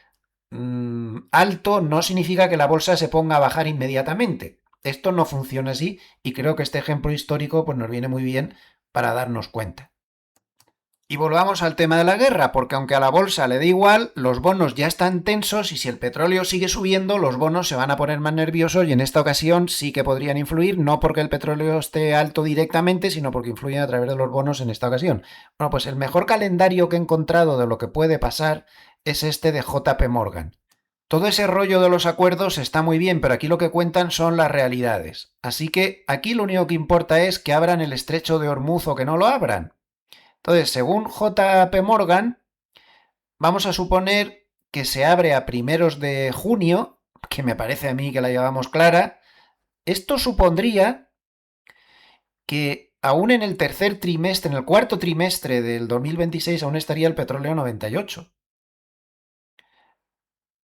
Speaker 1: alto no significa que la bolsa se ponga a bajar inmediatamente. Esto no funciona así y creo que este ejemplo histórico pues, nos viene muy bien para darnos cuenta. Y volvamos al tema de la guerra, porque aunque a la bolsa le dé igual, los bonos ya están tensos y si el petróleo sigue subiendo, los bonos se van a poner más nerviosos y en esta ocasión sí que podrían influir, no porque el petróleo esté alto directamente, sino porque influyen a través de los bonos en esta ocasión. Bueno, pues el mejor calendario que he encontrado de lo que puede pasar es este de JP Morgan. Todo ese rollo de los acuerdos está muy bien, pero aquí lo que cuentan son las realidades. Así que aquí lo único que importa es que abran el estrecho de Hormuz o que no lo abran. Entonces, según JP Morgan, vamos a suponer que se abre a primeros de junio, que me parece a mí que la llevamos clara. Esto supondría que aún en el tercer trimestre, en el cuarto trimestre del 2026, aún estaría el petróleo 98.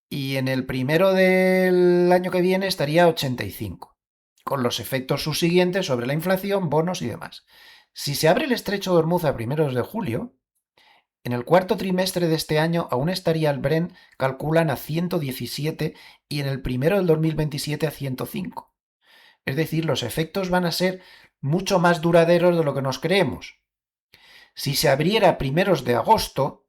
Speaker 1: Y en el primero del año que viene estaría 85, con los efectos subsiguientes sobre la inflación, bonos y demás. Si se abre el estrecho de Hormuz a primeros de julio, en el cuarto trimestre de este año aún estaría el Brent, calculan a 117 y en el primero del 2027 a 105. Es decir, los efectos van a ser mucho más duraderos de lo que nos creemos. Si se abriera a primeros de agosto,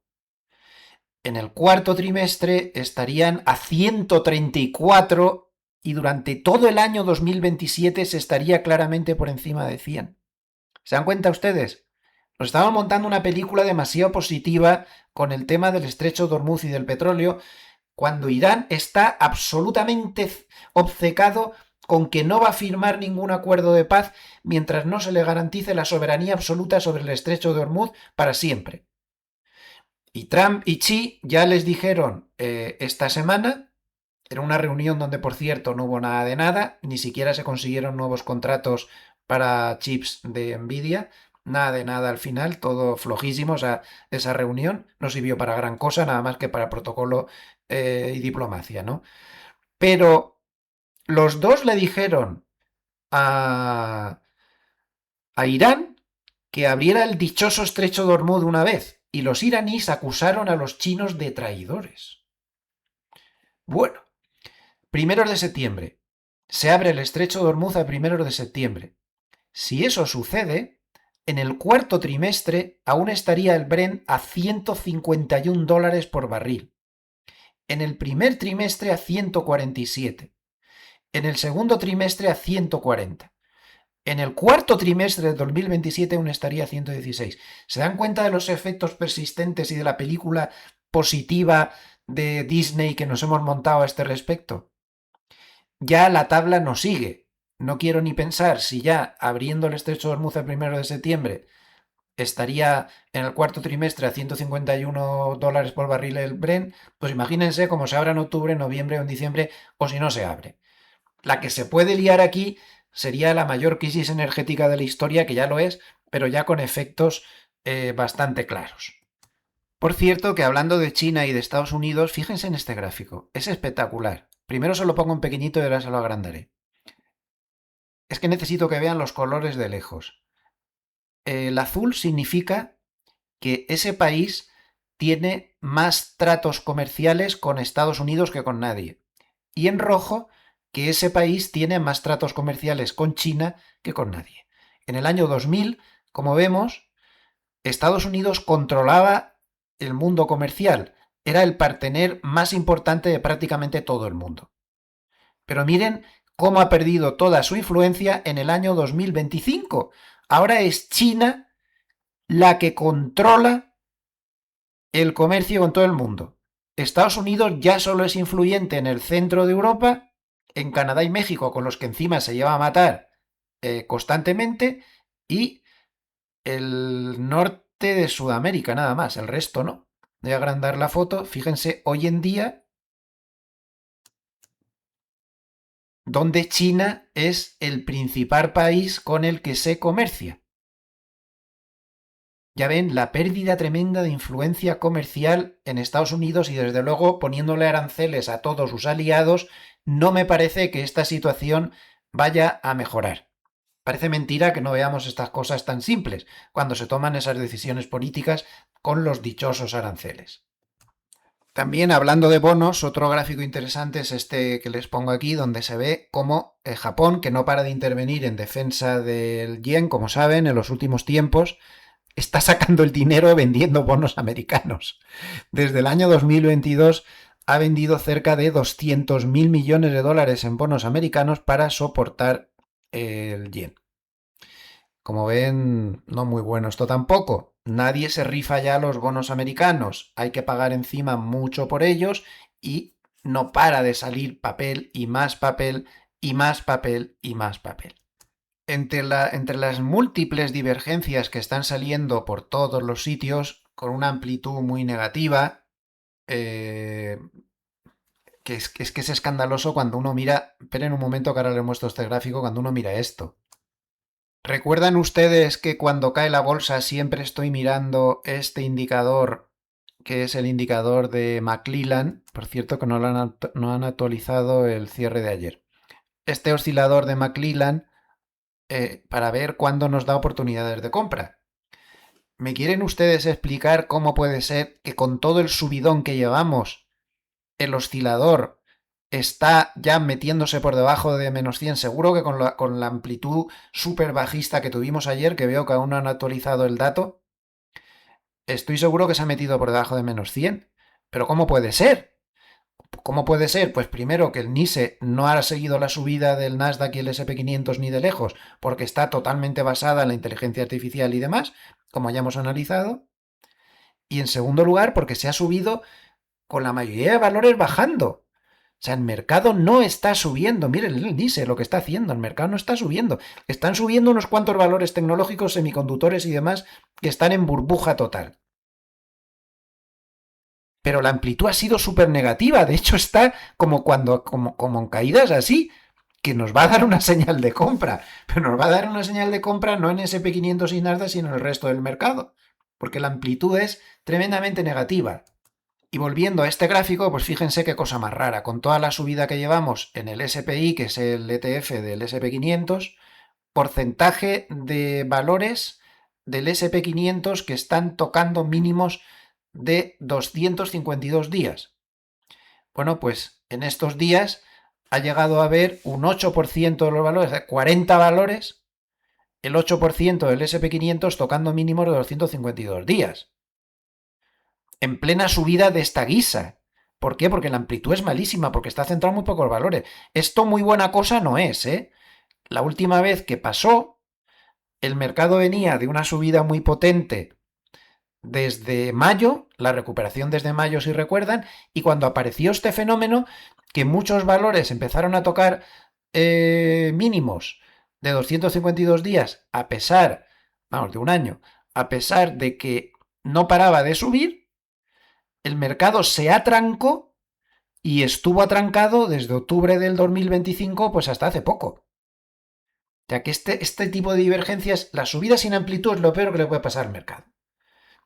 Speaker 1: en el cuarto trimestre estarían a 134 y durante todo el año 2027 se estaría claramente por encima de 100. ¿Se dan cuenta ustedes? Nos estamos montando una película demasiado positiva con el tema del estrecho de Hormuz y del petróleo, cuando Irán está absolutamente obcecado con que no va a firmar ningún acuerdo de paz mientras no se le garantice la soberanía absoluta sobre el estrecho de Hormuz para siempre. Y Trump y Xi ya les dijeron esta semana, en una reunión donde por cierto no hubo nada de nada, ni siquiera se consiguieron nuevos contratos para chips de Nvidia, nada de nada al final, todo flojísimo, o sea, esa reunión no sirvió para gran cosa, nada más que para protocolo y diplomacia, ¿no? Pero los dos le dijeron a Irán que abriera el dichoso estrecho de Hormuz una vez, y los iraníes acusaron a los chinos de traidores. Bueno, primeros de septiembre. Se abre el estrecho de Hormuz a primeros de septiembre. Si eso sucede, en el cuarto trimestre aún estaría el Brent a $151 por barril. En el primer trimestre a 147. En el segundo trimestre a 140. En el cuarto trimestre de 2027 aún estaría a 116. ¿Se dan cuenta de los efectos persistentes y de la película positiva de Disney que nos hemos montado a este respecto? Ya la tabla no sigue. No quiero ni pensar si ya abriendo el estrecho de Hormuz el 1 de septiembre estaría en el cuarto trimestre a $151 por barril el Brent, pues imagínense cómo se abra en octubre, noviembre o en diciembre, o si no se abre. La que se puede liar aquí sería la mayor crisis energética de la historia, que ya lo es, pero ya con efectos bastante claros. Por cierto, que hablando de China y de Estados Unidos, fíjense en este gráfico. Es espectacular. Primero se lo pongo en pequeñito y ahora se lo agrandaré. Es que necesito que vean los colores de lejos. El azul significa que ese país tiene más tratos comerciales con Estados Unidos que con nadie. Y en rojo, que ese país tiene más tratos comerciales con China que con nadie. En el año 2000, como vemos, Estados Unidos controlaba el mundo comercial. Era el partener más importante de prácticamente todo el mundo. Pero miren cómo ha perdido toda su influencia en el año 2025. Ahora es China la que controla el comercio con todo el mundo. Estados Unidos ya solo es influyente en el centro de Europa, en Canadá y México, con los que encima se lleva a matar constantemente, y el norte de Sudamérica, nada más, el resto no. Voy a agrandar la foto, fíjense, hoy en día, donde China es el principal país con el que se comercia. Ya ven la pérdida tremenda de influencia comercial en Estados Unidos y desde luego poniéndole aranceles a todos sus aliados, no me parece que esta situación vaya a mejorar. Parece mentira que no veamos estas cosas tan simples cuando se toman esas decisiones políticas con los dichosos aranceles. También hablando de bonos, otro gráfico interesante es este que les pongo aquí, donde se ve cómo Japón, que no para de intervenir en defensa del yen, como saben, en los últimos tiempos, está sacando el dinero vendiendo bonos americanos. Desde el año 2022 ha vendido cerca de 200.000 millones de dólares en bonos americanos para soportar el yen. Como ven, no muy bueno esto tampoco. Nadie se rifa ya los bonos americanos. Hay que pagar encima mucho por ellos y no para de salir papel y más papel y más papel y más papel. Entre las múltiples divergencias que están saliendo por todos los sitios, con una amplitud muy negativa, que es escandaloso cuando uno mira. Esperen un momento que ahora les muestro este gráfico, cuando uno mira esto. ¿Recuerdan ustedes que cuando cae la bolsa siempre estoy mirando este indicador, que es el indicador de McClellan? Por cierto que no han actualizado el cierre de ayer. Este oscilador de McClellan, para ver cuándo nos da oportunidades de compra. ¿Me quieren ustedes explicar cómo puede ser que con todo el subidón que llevamos, el oscilador está ya metiéndose por debajo de -100? Seguro que con la amplitud súper bajista que tuvimos ayer, que veo que aún no han actualizado el dato, estoy seguro que se ha metido por debajo de -100. ¿Pero cómo puede ser? ¿Cómo puede ser? Pues primero que el NISE no ha seguido la subida del Nasdaq y el SP500 ni de lejos, porque está totalmente basada en la inteligencia artificial y demás, como ya hemos analizado. Y en segundo lugar, porque se ha subido con la mayoría de valores bajando. O sea, el mercado no está subiendo. Miren el NISE lo que está haciendo. El mercado no está subiendo. Están subiendo unos cuantos valores tecnológicos, semiconductores y demás que están en burbuja total. Pero la amplitud ha sido súper negativa. De hecho, está como en caídas así, que nos va a dar una señal de compra. Pero nos va a dar una señal de compra no en SP500 y Nasdaq, sino en el resto del mercado. Porque la amplitud es tremendamente negativa. Y volviendo a este gráfico, pues fíjense qué cosa más rara. Con toda la subida que llevamos en el SPI, que es el ETF del SP500, porcentaje de valores del SP500 que están tocando mínimos de 252 días. Bueno, pues en estos días ha llegado a haber un 8% de los valores, de 40 valores, el 8% del SP500 tocando mínimos de 252 días. En plena subida de esta guisa. ¿Por qué? Porque la amplitud es malísima, porque está centrado en muy pocos valores. Esto muy buena cosa no es, ¿eh? La última vez que pasó, el mercado venía de una subida muy potente desde mayo, la recuperación desde mayo si recuerdan, y cuando apareció este fenómeno, que muchos valores empezaron a tocar mínimos de 252 días, a pesar, vamos, de un año, a pesar de que no paraba de subir, el mercado se atrancó y estuvo atrancado desde octubre del 2025 pues hasta hace poco. Ya que este tipo de divergencias, la subida sin amplitud es lo peor que le puede pasar al mercado.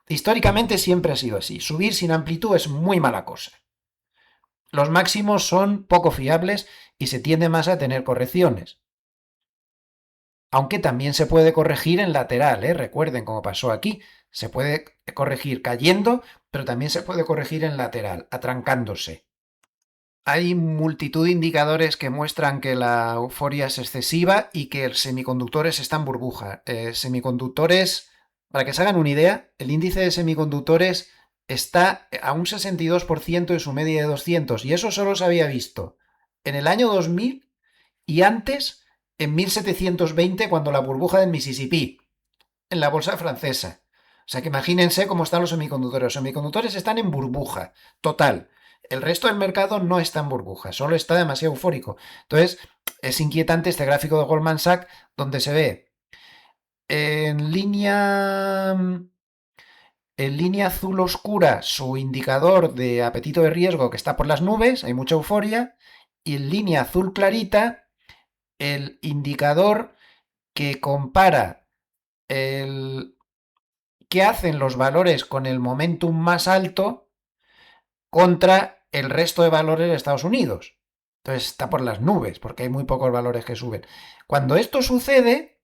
Speaker 1: Históricamente siempre ha sido así. Subir sin amplitud es muy mala cosa. Los máximos son poco fiables y se tiende más a tener correcciones. Aunque también se puede corregir en lateral, ¿eh? Recuerden cómo pasó aquí. Se puede corregir cayendo, pero también se puede corregir en lateral, atrancándose. Hay multitud de indicadores que muestran que la euforia es excesiva y que el semiconductores está en burbuja. Semiconductores, para que se hagan una idea, el índice de semiconductores está a un 62% de su media de 200 y eso solo se había visto en el año 2000 y antes en 1720 cuando la burbuja del Mississippi, en la bolsa francesa. O sea que imagínense cómo están los semiconductores. Los semiconductores están en burbuja total. El resto del mercado no está en burbuja, solo está demasiado eufórico. Entonces, es inquietante este gráfico de Goldman Sachs donde se ve en línea azul oscura su indicador de apetito de riesgo que está por las nubes, hay mucha euforia, y en línea azul clarita el indicador que compara el qué hacen los valores con el momentum más alto contra el resto de valores de Estados Unidos. Entonces está por las nubes, porque hay muy pocos valores que suben. Cuando esto sucede,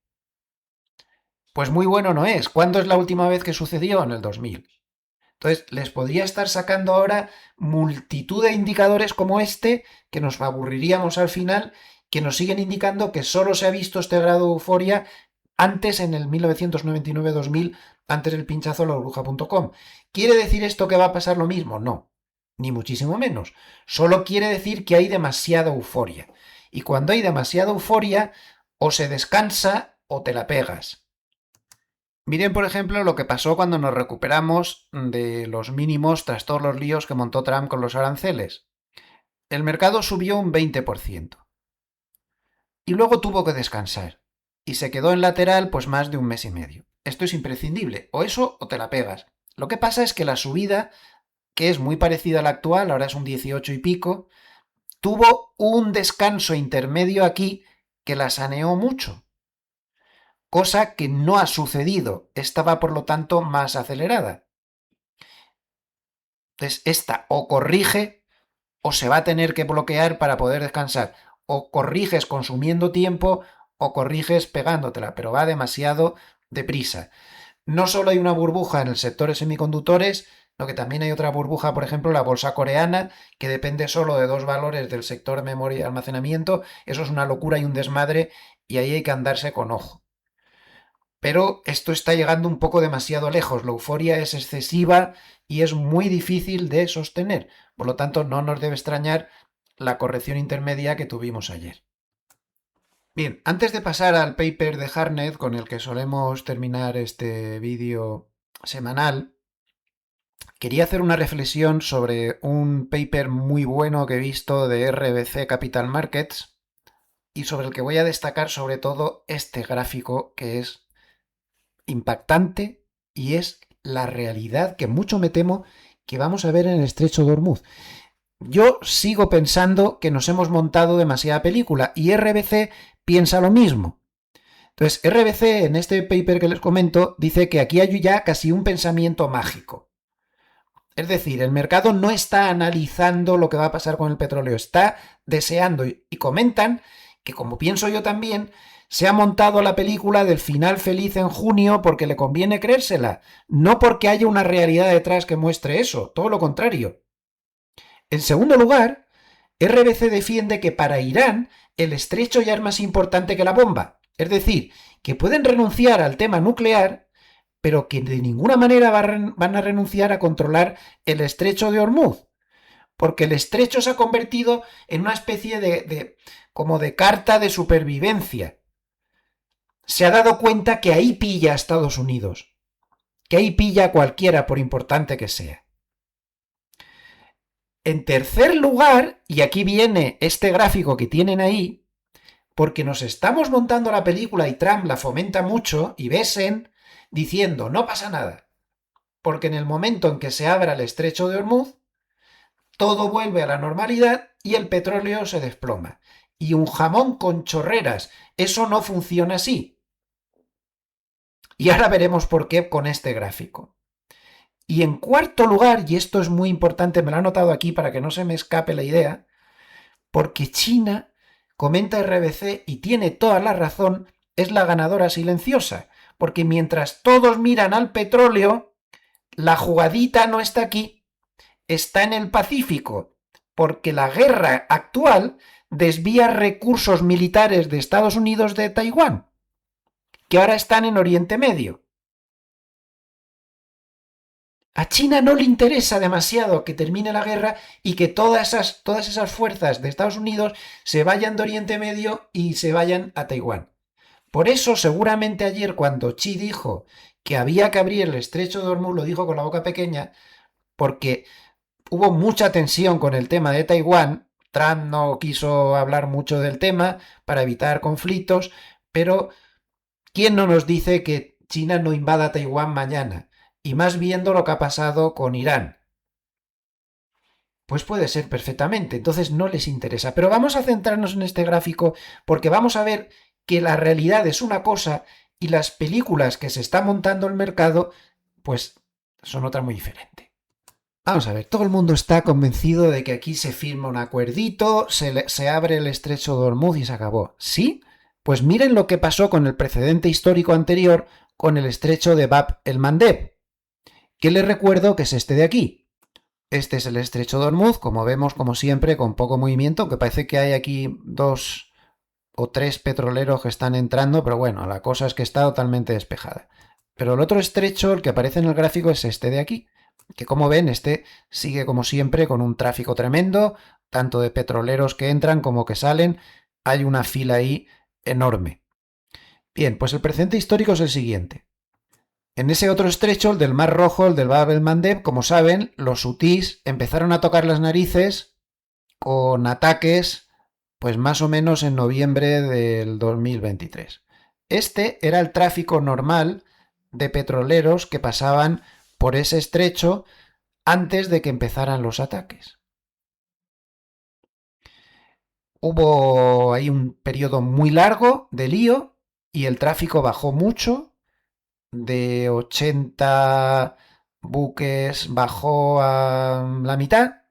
Speaker 1: pues muy bueno no es. ¿Cuándo es la última vez que sucedió? En el 2000. Entonces, les podría estar sacando ahora multitud de indicadores como este, que nos aburriríamos al final, que nos siguen indicando que solo se ha visto este grado de euforia antes en el 1999-2000, antes del pinchazo de la burbuja.com. ¿Quiere decir esto que va a pasar lo mismo? No, ni muchísimo menos. Solo quiere decir que hay demasiada euforia. Y cuando hay demasiada euforia, o se descansa o te la pegas. Miren, por ejemplo, lo que pasó cuando nos recuperamos de los mínimos tras todos los líos que montó Trump con los aranceles. El mercado subió un 20%. Y luego tuvo que descansar. Y se quedó en lateral pues más de un mes y medio. Esto es imprescindible. O eso o te la pegas. Lo que pasa es que la subida, que es muy parecida a la actual, ahora es un 18 y pico, tuvo un descanso intermedio aquí que la saneó mucho. Cosa que no ha sucedido. Estaba, por lo tanto, más acelerada. Entonces, esta o corrige o se va a tener que bloquear para poder descansar. O corriges consumiendo tiempo o corriges pegándotela, pero va demasiado deprisa. No solo hay una burbuja en el sector de semiconductores, sino que también hay otra burbuja, por ejemplo, la bolsa coreana, que depende solo de dos valores del sector memoria y almacenamiento. Eso es una locura y un desmadre, y ahí hay que andarse con ojo. Pero esto está llegando un poco demasiado lejos, la euforia es excesiva y es muy difícil de sostener. Por lo tanto, no nos debe extrañar la corrección intermedia que tuvimos ayer. Bien, antes de pasar al paper de Hartnett con el que solemos terminar este vídeo semanal, quería hacer una reflexión sobre un paper muy bueno que he visto de RBC Capital Markets y sobre el que voy a destacar sobre todo este gráfico que es impactante y es la realidad que mucho me temo que vamos a ver en el estrecho de Hormuz. Yo sigo pensando que nos hemos montado demasiada película y RBC piensa lo mismo. Entonces, RBC en este paper que les comento dice que aquí hay ya casi un pensamiento mágico. Es decir, el mercado no está analizando lo que va a pasar con el petróleo, está deseando y comentan que, como pienso yo también, se ha montado la película del final feliz en junio porque le conviene creérsela, no porque haya una realidad detrás que muestre eso, todo lo contrario. En segundo lugar, RBC defiende que para Irán el estrecho ya es más importante que la bomba, es decir, que pueden renunciar al tema nuclear, pero que de ninguna manera van a renunciar a controlar el estrecho de Hormuz, porque el estrecho se ha convertido en una especie como de carta de supervivencia. Se ha dado cuenta que ahí pilla a Estados Unidos, que ahí pilla a cualquiera por importante que sea. En tercer lugar, y aquí viene este gráfico que tienen ahí, porque nos estamos montando la película y Trump la fomenta mucho y besen diciendo no pasa nada, porque en el momento en que se abra el estrecho de Hormuz, todo vuelve a la normalidad y el petróleo se desploma. Y un jamón con chorreras, eso no funciona así. Y ahora veremos por qué con este gráfico. Y en cuarto lugar, y esto es muy importante, me lo he anotado aquí para que no se me escape la idea, porque China, comenta RBC y tiene toda la razón, es la ganadora silenciosa, porque mientras todos miran al petróleo, la jugadita no está aquí, está en el Pacífico, porque la guerra actual desvía recursos militares de Estados Unidos de Taiwán, que ahora están en Oriente Medio. A China no le interesa demasiado que termine la guerra y que todas esas fuerzas de Estados Unidos se vayan de Oriente Medio y se vayan a Taiwán. Por eso, seguramente ayer, cuando Xi dijo que había que abrir el estrecho de Hormuz, lo dijo con la boca pequeña, porque hubo mucha tensión con el tema de Taiwán. Trump no quiso hablar mucho del tema para evitar conflictos, pero ¿quién no nos dice que China no invada Taiwán mañana? Y más viendo lo que ha pasado con Irán. Pues puede ser perfectamente, entonces no les interesa. Pero vamos a centrarnos en este gráfico porque vamos a ver que la realidad es una cosa y las películas que se está montando el mercado, pues son otra muy diferente. Vamos a ver, todo el mundo está convencido de que aquí se firma un acuerdito, se abre el estrecho de Hormuz y se acabó. ¿Sí? Pues miren lo que pasó con el precedente histórico anterior con el estrecho de Bab el-Mandeb, que les recuerdo que es este de aquí. Este es el estrecho de Hormuz, como vemos, como siempre, con poco movimiento, aunque parece que hay aquí 2 o 3 petroleros que están entrando, pero bueno, la cosa es que está totalmente despejada. Pero el otro estrecho, el que aparece en el gráfico, es este de aquí, que como ven, este sigue como siempre con un tráfico tremendo, tanto de petroleros que entran como que salen, hay una fila ahí enorme. Bien, pues el precedente histórico es el siguiente. En ese otro estrecho, el del Mar Rojo, el del Bab el-Mandeb, como saben, los hutís empezaron a tocar las narices con ataques, pues más o menos en noviembre del 2023. Este era el tráfico normal de petroleros que pasaban por ese estrecho antes de que empezaran los ataques. Hubo ahí un periodo muy largo de lío y el tráfico bajó mucho, de 80 buques bajó a la mitad,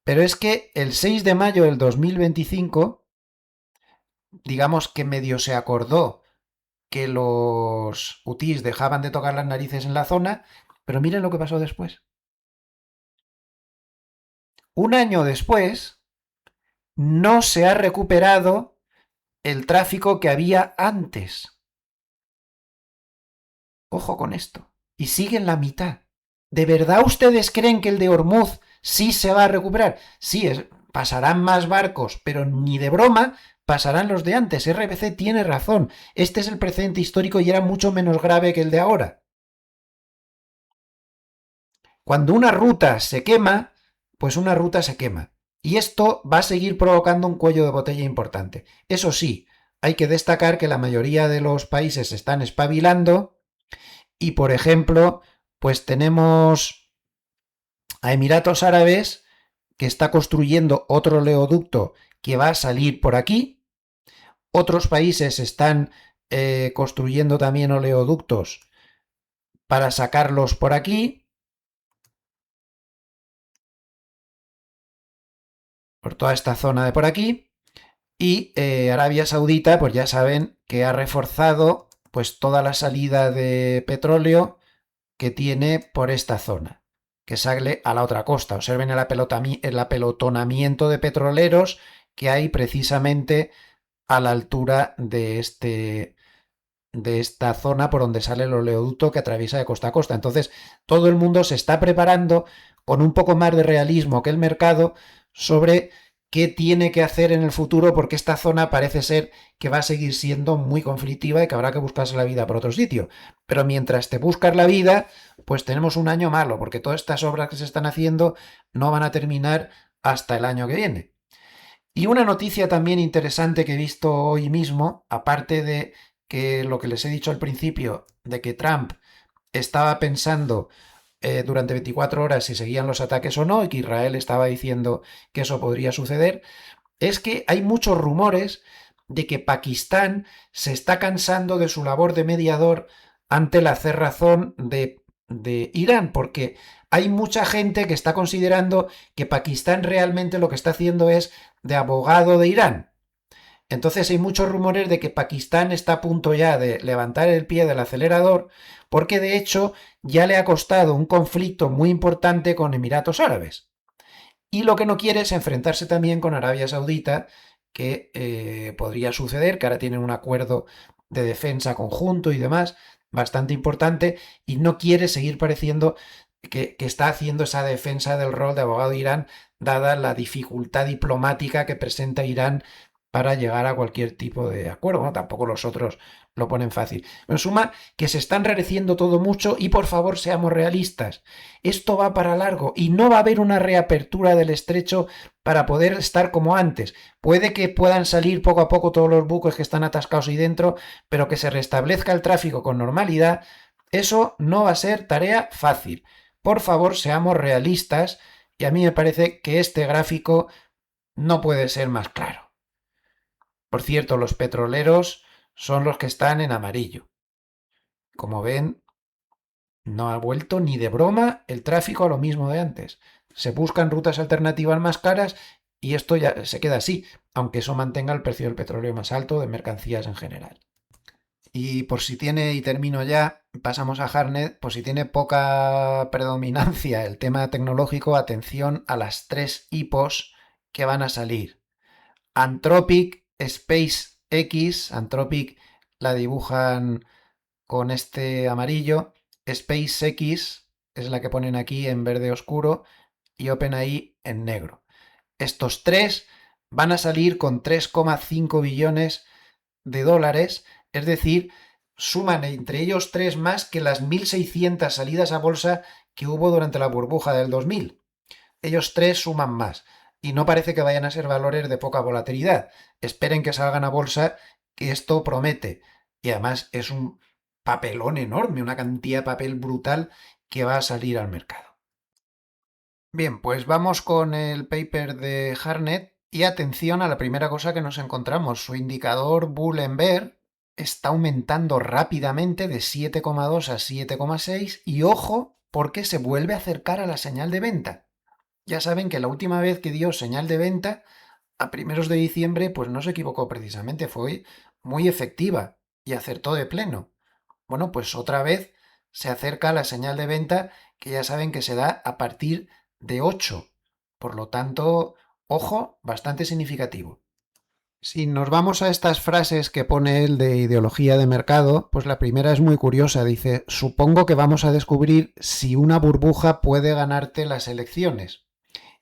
Speaker 1: pero es que el 6 de mayo del 2025, digamos que medio se acordó que los hutís dejaban de tocar las narices en la zona, pero miren lo que pasó después. Un año después, no se ha recuperado el tráfico que había antes. Ojo con esto. Y sigue en la mitad. ¿De verdad ustedes creen que el de Hormuz sí se va a recuperar? Sí, pasarán más barcos, pero ni de broma pasarán los de antes. RBC tiene razón. Este es el precedente histórico y era mucho menos grave que el de ahora. Cuando una ruta se quema, pues una ruta se quema. Y esto va a seguir provocando un cuello de botella importante. Eso sí, hay que destacar que la mayoría de los países se están espabilando y, por ejemplo, pues tenemos a Emiratos Árabes que está construyendo otro oleoducto que va a salir por aquí. Otros países están construyendo también oleoductos para sacarlos por aquí, por toda esta zona de por aquí. Y Arabia Saudita, pues ya saben que ha reforzado pues toda la salida de petróleo que tiene por esta zona, que sale a la otra costa. Observen el apelotonamiento de petroleros que hay precisamente a la altura de esta zona por donde sale el oleoducto que atraviesa de costa a costa. Entonces, todo el mundo se está preparando con un poco más de realismo que el mercado sobre qué tiene que hacer en el futuro, porque esta zona parece ser que va a seguir siendo muy conflictiva y que habrá que buscarse la vida por otro sitio. Pero mientras te buscas la vida, pues tenemos un año malo, porque todas estas obras que se están haciendo no van a terminar hasta el año que viene. Y una noticia también interesante que he visto hoy mismo, aparte de que lo que les he dicho al principio, de que Trump estaba pensando durante 24 horas si seguían los ataques o no, y que Israel estaba diciendo que eso podría suceder, es que hay muchos rumores de que Pakistán se está cansando de su labor de mediador ante la cerrazón de de Irán, porque hay mucha gente que está considerando que Pakistán realmente lo que está haciendo es de abogado de Irán. Entonces hay muchos rumores de que Pakistán está a punto ya de levantar el pie del acelerador, porque de hecho ya le ha costado un conflicto muy importante con Emiratos Árabes. Y lo que no quiere es enfrentarse también con Arabia Saudita, que podría suceder, que ahora tienen un acuerdo de defensa conjunto y demás, bastante importante, y no quiere seguir pareciendo que está haciendo esa defensa del rol de abogado de Irán, dada la dificultad diplomática que presenta Irán para llegar a cualquier tipo de acuerdo. Bueno, tampoco los otros lo ponen fácil. En suma, que se está enrareciendo todo mucho y por favor seamos realistas. Esto va para largo y no va a haber una reapertura del estrecho para poder estar como antes. Puede que puedan salir poco a poco todos los buques que están atascados ahí dentro, pero que se restablezca el tráfico con normalidad, eso no va a ser tarea fácil. Por favor, seamos realistas y a mí me parece que este gráfico no puede ser más claro. Por cierto, los petroleros son los que están en amarillo. Como ven, no ha vuelto ni de broma el tráfico a lo mismo de antes. Se buscan rutas alternativas más caras y esto ya se queda así, aunque eso mantenga el precio del petróleo más alto de mercancías en general. Y por si tiene, y termino ya, pasamos a Harnett, por si tiene poca predominancia el tema tecnológico, atención a las 3 hipos que van a salir. Anthropic SpaceX, Anthropic la dibujan con este amarillo, SpaceX es la que ponen aquí en verde oscuro y OpenAI en negro. Estos tres van a salir con 3,5 billones de dólares, es decir, suman entre ellos tres más que las 1.600 salidas a bolsa que hubo durante la burbuja del 2000. Ellos tres suman más y no parece que vayan a ser valores de poca volatilidad. Esperen que salgan a bolsa, que esto promete. Y además es un papelón enorme, una cantidad de papel brutal que va a salir al mercado. Bien, pues vamos con el paper de Harnett y atención a la primera cosa que nos encontramos. Su indicador Bull and Bear está aumentando rápidamente de 7,2 a 7,6 y ojo porque se vuelve a acercar a la señal de venta. Ya saben que la última vez que dio señal de venta, a primeros de diciembre, pues no se equivocó precisamente, fue muy efectiva y acertó de pleno. Bueno, pues otra vez se acerca a la señal de venta que ya saben que se da a partir de 8. Por lo tanto, ojo, bastante significativo. Si nos vamos a estas frases que pone él de ideología de mercado, pues la primera es muy curiosa. Dice, supongo que vamos a descubrir si una burbuja puede ganarte las elecciones.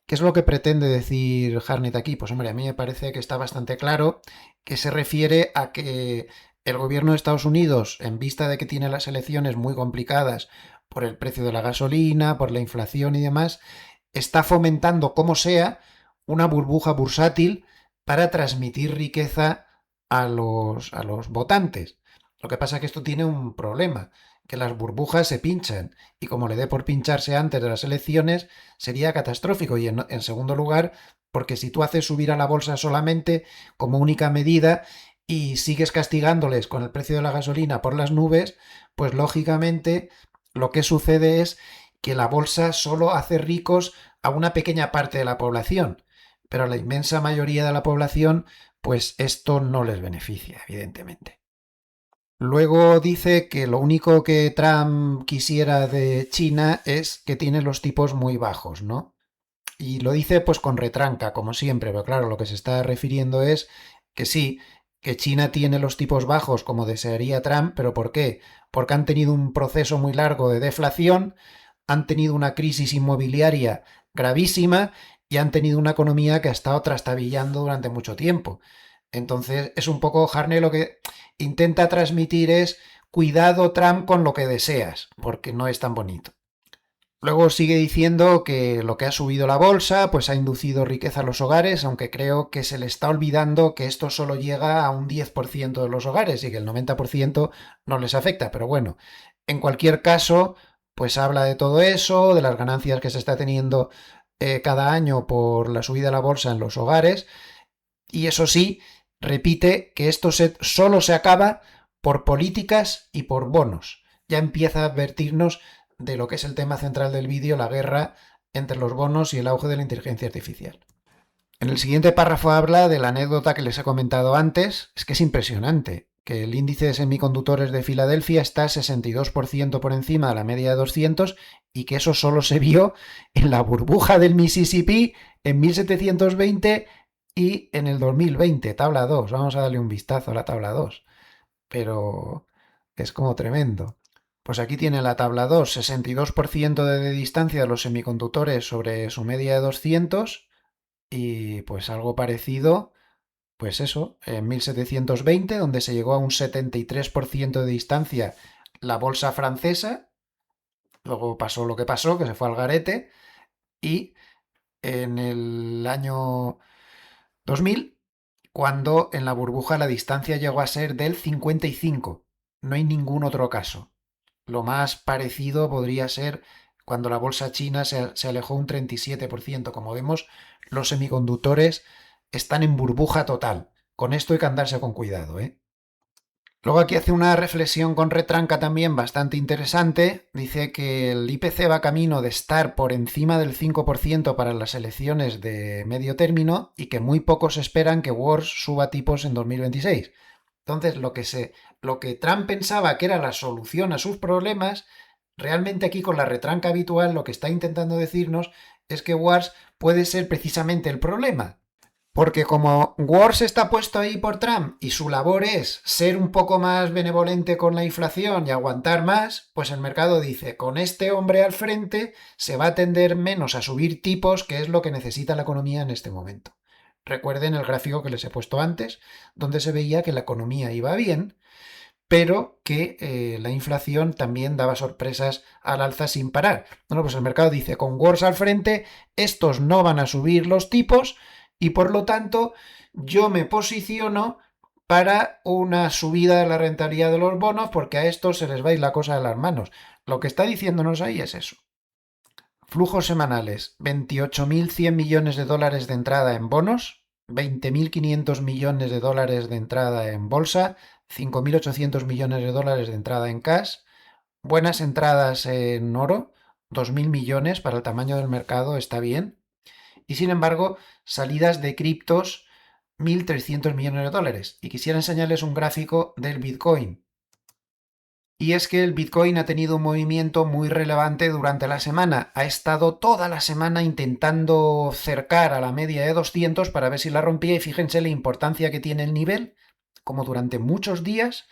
Speaker 1: ¿Qué es lo que pretende decir Harnett aquí? Pues hombre, a mí me parece que está bastante claro que se refiere a que el gobierno de Estados Unidos, en vista de que tiene las elecciones muy complicadas por el precio de la gasolina, por la inflación y demás, está fomentando, como sea, una burbuja bursátil para transmitir riqueza a los votantes. Lo que pasa es que esto tiene un problema, que las burbujas se pinchan y como le dé por pincharse antes de las elecciones sería catastrófico y en segundo lugar porque si tú haces subir a la bolsa solamente como única medida y sigues castigándoles con el precio de la gasolina por las nubes, pues lógicamente lo que sucede es que la bolsa solo hace ricos a una pequeña parte de la población, pero a la inmensa mayoría de la población pues esto no les beneficia, evidentemente. Luego dice que lo único que Trump quisiera de China es que tiene los tipos muy bajos, ¿no? Y lo dice pues con retranca, como siempre, pero claro, lo que se está refiriendo es que sí, que China tiene los tipos bajos como desearía Trump, pero ¿por qué? Porque han tenido un proceso muy largo de deflación, han tenido una crisis inmobiliaria gravísima y han tenido una economía que ha estado trastabillando durante mucho tiempo. Entonces es un poco Harnett lo que intenta transmitir es cuidado Trump con lo que deseas, porque no es tan bonito. Luego sigue diciendo que lo que ha subido la bolsa pues ha inducido riqueza a los hogares, aunque creo que se le está olvidando que esto solo llega a un 10% de los hogares y que el 90% no les afecta. Pero bueno, en cualquier caso, pues habla de todo eso, de las ganancias que se está teniendo cada año por la subida de la bolsa en los hogares. Y eso sí, repite que esto solo se acaba por políticas y por bonos. Ya empieza a advertirnos de lo que es el tema central del vídeo, la guerra entre los bonos y el auge de la inteligencia artificial. En el siguiente párrafo habla de la anécdota que les he comentado antes. Es que es impresionante que el índice de semiconductores de Filadelfia está 62% por encima de la media de 200 y que eso solo se vio en la burbuja del Mississippi en 1720 y en el 2020, tabla 2. Vamos a darle un vistazo a la tabla 2. Pero es como tremendo. Pues aquí tiene la tabla 2, 62% de distancia de los semiconductores sobre su media de 200 y pues algo parecido, pues eso, en 1720, donde se llegó a un 73% de distancia la bolsa francesa, luego pasó lo que pasó, que se fue al garete, y en el año 2000, cuando en la burbuja la distancia llegó a ser del 55. No hay ningún otro caso. Lo más parecido podría ser cuando la bolsa china se alejó un 37%. Como vemos, los semiconductores están en burbuja total. Con esto hay que andarse con cuidado, ¿eh? Luego aquí hace una reflexión con retranca también bastante interesante. Dice que el IPC va camino de estar por encima del 5% para las elecciones de medio término y que muy pocos esperan que Wars suba tipos en 2026. Entonces, lo que Trump pensaba que era la solución a sus problemas, realmente aquí con la retranca habitual lo que está intentando decirnos es que Wars puede ser precisamente el problema. Porque como Wars está puesto ahí por Trump y su labor es ser un poco más benevolente con la inflación y aguantar más, pues el mercado dice, con este hombre al frente se va a tender menos a subir tipos, que es lo que necesita la economía en este momento. Recuerden el gráfico que les he puesto antes, donde se veía que la economía iba bien, pero que la inflación también daba sorpresas al alza sin parar. Bueno, pues el mercado dice, con Wars al frente, estos no van a subir los tipos y por lo tanto yo me posiciono para una subida de la rentabilidad de los bonos porque a estos se les va a ir la cosa de las manos. Lo que está diciéndonos ahí es eso. Flujos semanales, 28.100 millones de dólares de entrada en bonos, 20.500 millones de dólares de entrada en bolsa, 5.800 millones de dólares de entrada en cash, buenas entradas en oro, 2.000 millones para el tamaño del mercado, está bien, y sin embargo, salidas de criptos, 1.300 millones de dólares. Y quisiera enseñarles un gráfico del Bitcoin. Y es que el Bitcoin ha tenido un movimiento muy relevante durante la semana. Ha estado toda la semana intentando cercar a la media de 200 para ver si la rompía y fíjense la importancia que tiene el nivel, como durante muchos días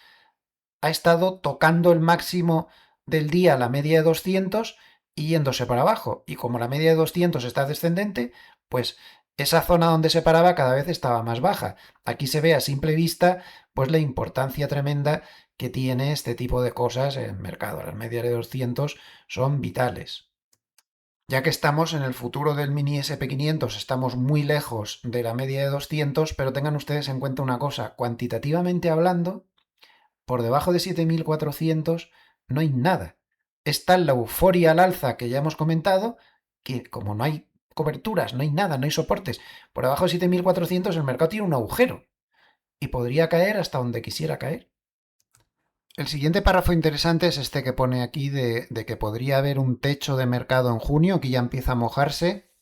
Speaker 1: ha estado tocando el máximo del día, la media de 200 y yéndose para abajo. Y como la media de 200 está descendente, pues esa zona donde se paraba cada vez estaba más baja. Aquí se ve a simple vista pues la importancia tremenda que tiene este tipo de cosas en el mercado. Las medias de 200 son vitales. Ya que estamos en el futuro del mini SP500, estamos muy lejos de la media de 200, pero tengan ustedes en cuenta una cosa, cuantitativamente hablando, por debajo de 7.400 no hay nada. Está la euforia al alza que ya hemos comentado, que como no hay coberturas, no hay nada, no hay soportes, por debajo de 7.400 el mercado tiene un agujero y podría caer hasta donde quisiera caer. El siguiente párrafo interesante es este que pone aquí de que podría haber un techo de mercado en junio, que ya empieza a mojarse.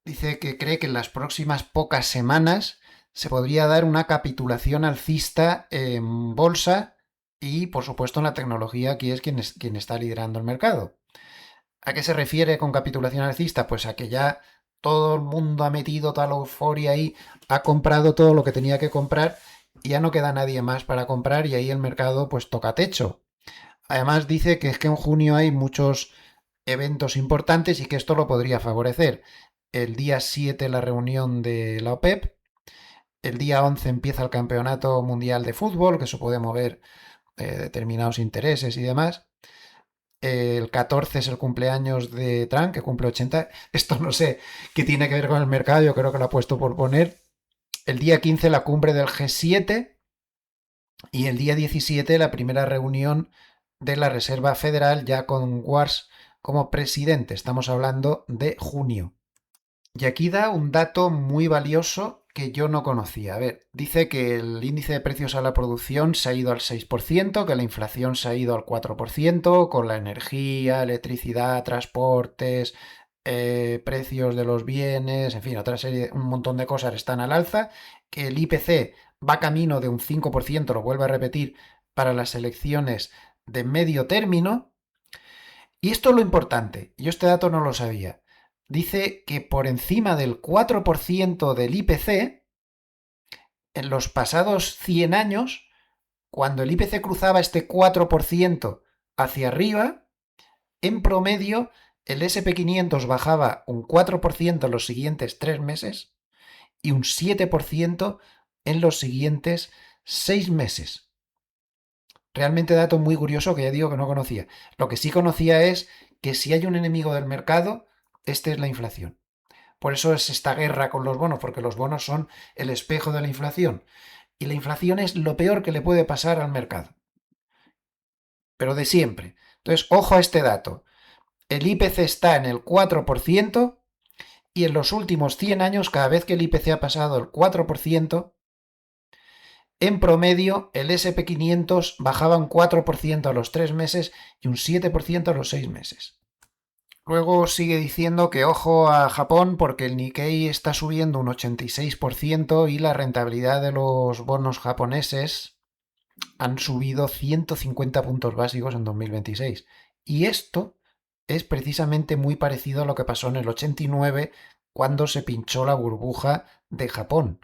Speaker 1: Dice que cree que en las próximas pocas semanas se podría dar una capitulación alcista en bolsa y, por supuesto, en la tecnología, que es quien está liderando el mercado. ¿A qué se refiere con capitulación alcista? Pues a que ya todo el mundo ha metido toda la euforia ahí, ha comprado todo lo que tenía que comprar y ya no queda nadie más para comprar y ahí el mercado pues toca techo. Además dice que es que en junio hay muchos eventos importantes y que esto lo podría favorecer. El día 7 la reunión de la OPEP, el día 11 empieza el Campeonato Mundial de Fútbol, que eso puede mover determinados intereses y demás. El 14 es el cumpleaños de Trump, que cumple 80. Esto no sé qué tiene que ver con el mercado, yo creo que lo ha puesto por poner. El día 15 la cumbre del G7 y el día 17 la primera reunión de la Reserva Federal ya con Wars como presidente. Estamos hablando de junio. Y aquí da un dato muy valioso que yo no conocía. A ver, dice que el índice de precios a la producción se ha ido al 6%, que la inflación se ha ido al 4%, con la energía, electricidad, transportes, precios de los bienes, en fin, otra serie, un montón de cosas están al alza, que el IPC va camino de un 5%, lo vuelvo a repetir, para las elecciones de medio término. Y esto es lo importante, yo este dato no lo sabía. Dice que por encima del 4% del IPC, en los pasados 100 años, cuando el IPC cruzaba este 4% hacia arriba, en promedio el SP500 bajaba un 4% en los siguientes 3 meses y un 7% en los siguientes 6 meses. Realmente dato muy curioso que ya digo que no conocía. Lo que sí conocía es que si hay un enemigo del mercado, este es la inflación. Por eso es esta guerra con los bonos, porque los bonos son el espejo de la inflación. Y la inflación es lo peor que le puede pasar al mercado. Pero de siempre. Entonces, ojo a este dato. El IPC está en el 4% y en los últimos 100 años, cada vez que el IPC ha pasado el 4%, en promedio el SP500 bajaba un 4% a los 3 meses y un 7% a los 6 meses. Luego sigue diciendo que ojo a Japón porque el Nikkei está subiendo un 86% y la rentabilidad de los bonos japoneses han subido 150 puntos básicos en 2026. Y esto es precisamente muy parecido a lo que pasó en el 89 cuando se pinchó la burbuja de Japón.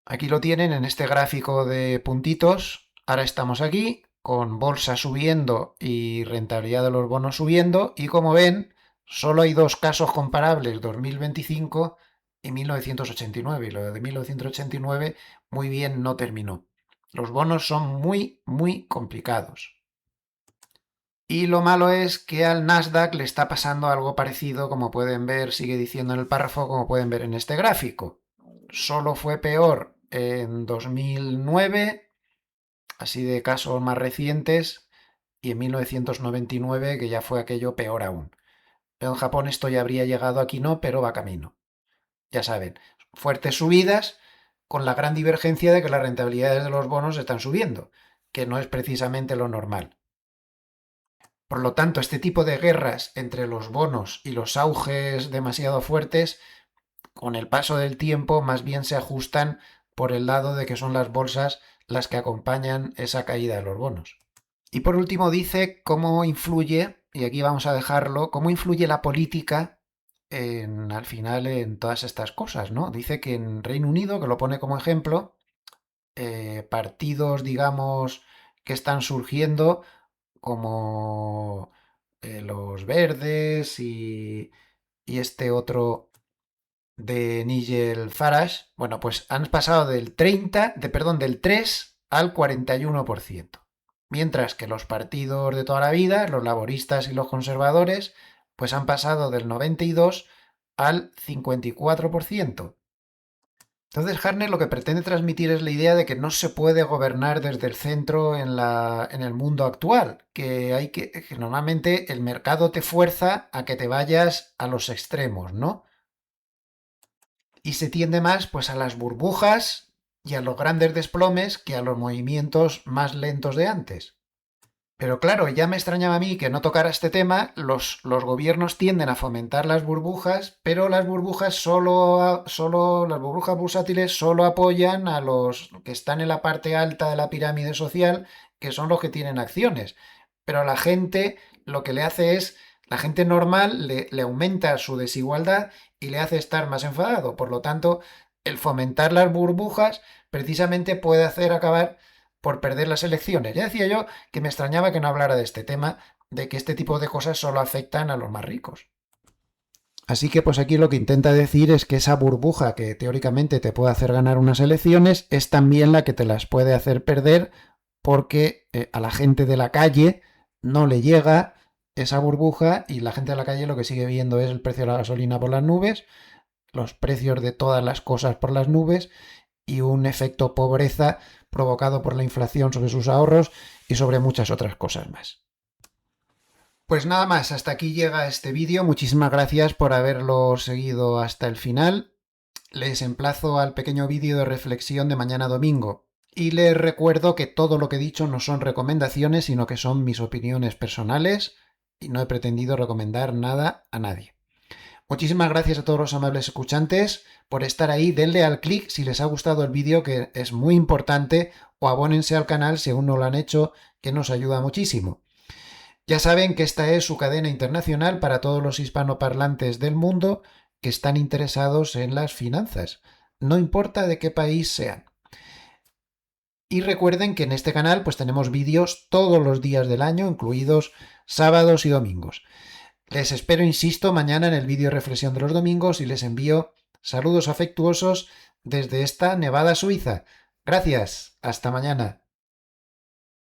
Speaker 1: Aquí lo tienen en este gráfico de puntitos. Ahora estamos aquí con bolsa subiendo y rentabilidad de los bonos subiendo y como ven, solo hay dos casos comparables, 2025 y 1989. Y lo de 1989 muy bien no terminó. Los bonos son muy, muy complicados. Y lo malo es que al Nasdaq le está pasando algo parecido, como pueden ver, sigue diciendo en el párrafo, como pueden ver en este gráfico. Solo fue peor en 2009, así de casos más recientes, y en 1999, que ya fue aquello peor aún. En Japón esto ya habría llegado, aquí no, pero va camino. Ya saben, fuertes subidas con la gran divergencia de que las rentabilidades de los bonos están subiendo, que no es precisamente lo normal. Por lo tanto, este tipo de guerras entre los bonos y los auges demasiado fuertes, con el paso del tiempo, más bien se ajustan por el lado de que son las bolsas las que acompañan esa caída de los bonos. Y por último dice cómo influye, y aquí vamos a dejarlo, cómo influye la política al final en todas estas cosas, ¿no? Dice que en Reino Unido, que lo pone como ejemplo, partidos, digamos, que están surgiendo como los verdes y este otro de Nigel Farage, bueno, pues han pasado del 3 al 41%. Mientras que los partidos de toda la vida, los laboristas y los conservadores, pues han pasado del 92 al 54%. Entonces Hartner lo que pretende transmitir es la idea de que no se puede gobernar desde el centro en el mundo actual, que normalmente el mercado te fuerza a que te vayas a los extremos, ¿no? Y se tiende más pues a las burbujas y a los grandes desplomes que a los movimientos más lentos de antes. Pero claro, ya me extrañaba a mí que no tocara este tema, los gobiernos tienden a fomentar las burbujas, pero las burbujas las burbujas bursátiles solo apoyan a los que están en la parte alta de la pirámide social, que son los que tienen acciones. Pero a la gente lo que le hace es, la gente normal le aumenta su desigualdad y le hace estar más enfadado. Por lo tanto, el fomentar las burbujas precisamente puede hacer acabar por perder las elecciones. Ya decía yo que me extrañaba que no hablara de este tema, de que este tipo de cosas solo afectan a los más ricos. Así que pues aquí lo que intenta decir es que esa burbuja que teóricamente te puede hacer ganar unas elecciones es también la que te las puede hacer perder porque a la gente de la calle no le llega esa burbuja y la gente de la calle lo que sigue viendo es el precio de la gasolina por las nubes, los precios de todas las cosas por las nubes y un efecto pobreza provocado por la inflación sobre sus ahorros y sobre muchas otras cosas más. Pues nada más, hasta aquí llega este vídeo. Muchísimas gracias por haberlo seguido hasta el final. les emplazo al pequeño vídeo de reflexión de mañana domingo. Y les recuerdo que todo lo que he dicho no son recomendaciones, sino que son mis opiniones personales y no he pretendido recomendar nada a nadie. Muchísimas gracias a todos los amables escuchantes por estar ahí. Denle al clic si les ha gustado el vídeo, que es muy importante, o abónense al canal si aún no lo han hecho, que nos ayuda muchísimo. Ya saben que esta es su cadena internacional para todos los hispanoparlantes del mundo que están interesados en las finanzas, no importa de qué país sean. Y recuerden que en este canal pues tenemos vídeos todos los días del año, incluidos sábados y domingos. Les espero, insisto, mañana en el vídeo reflexión de los domingos y les envío saludos afectuosos desde esta nevada Suiza. Gracias, hasta mañana.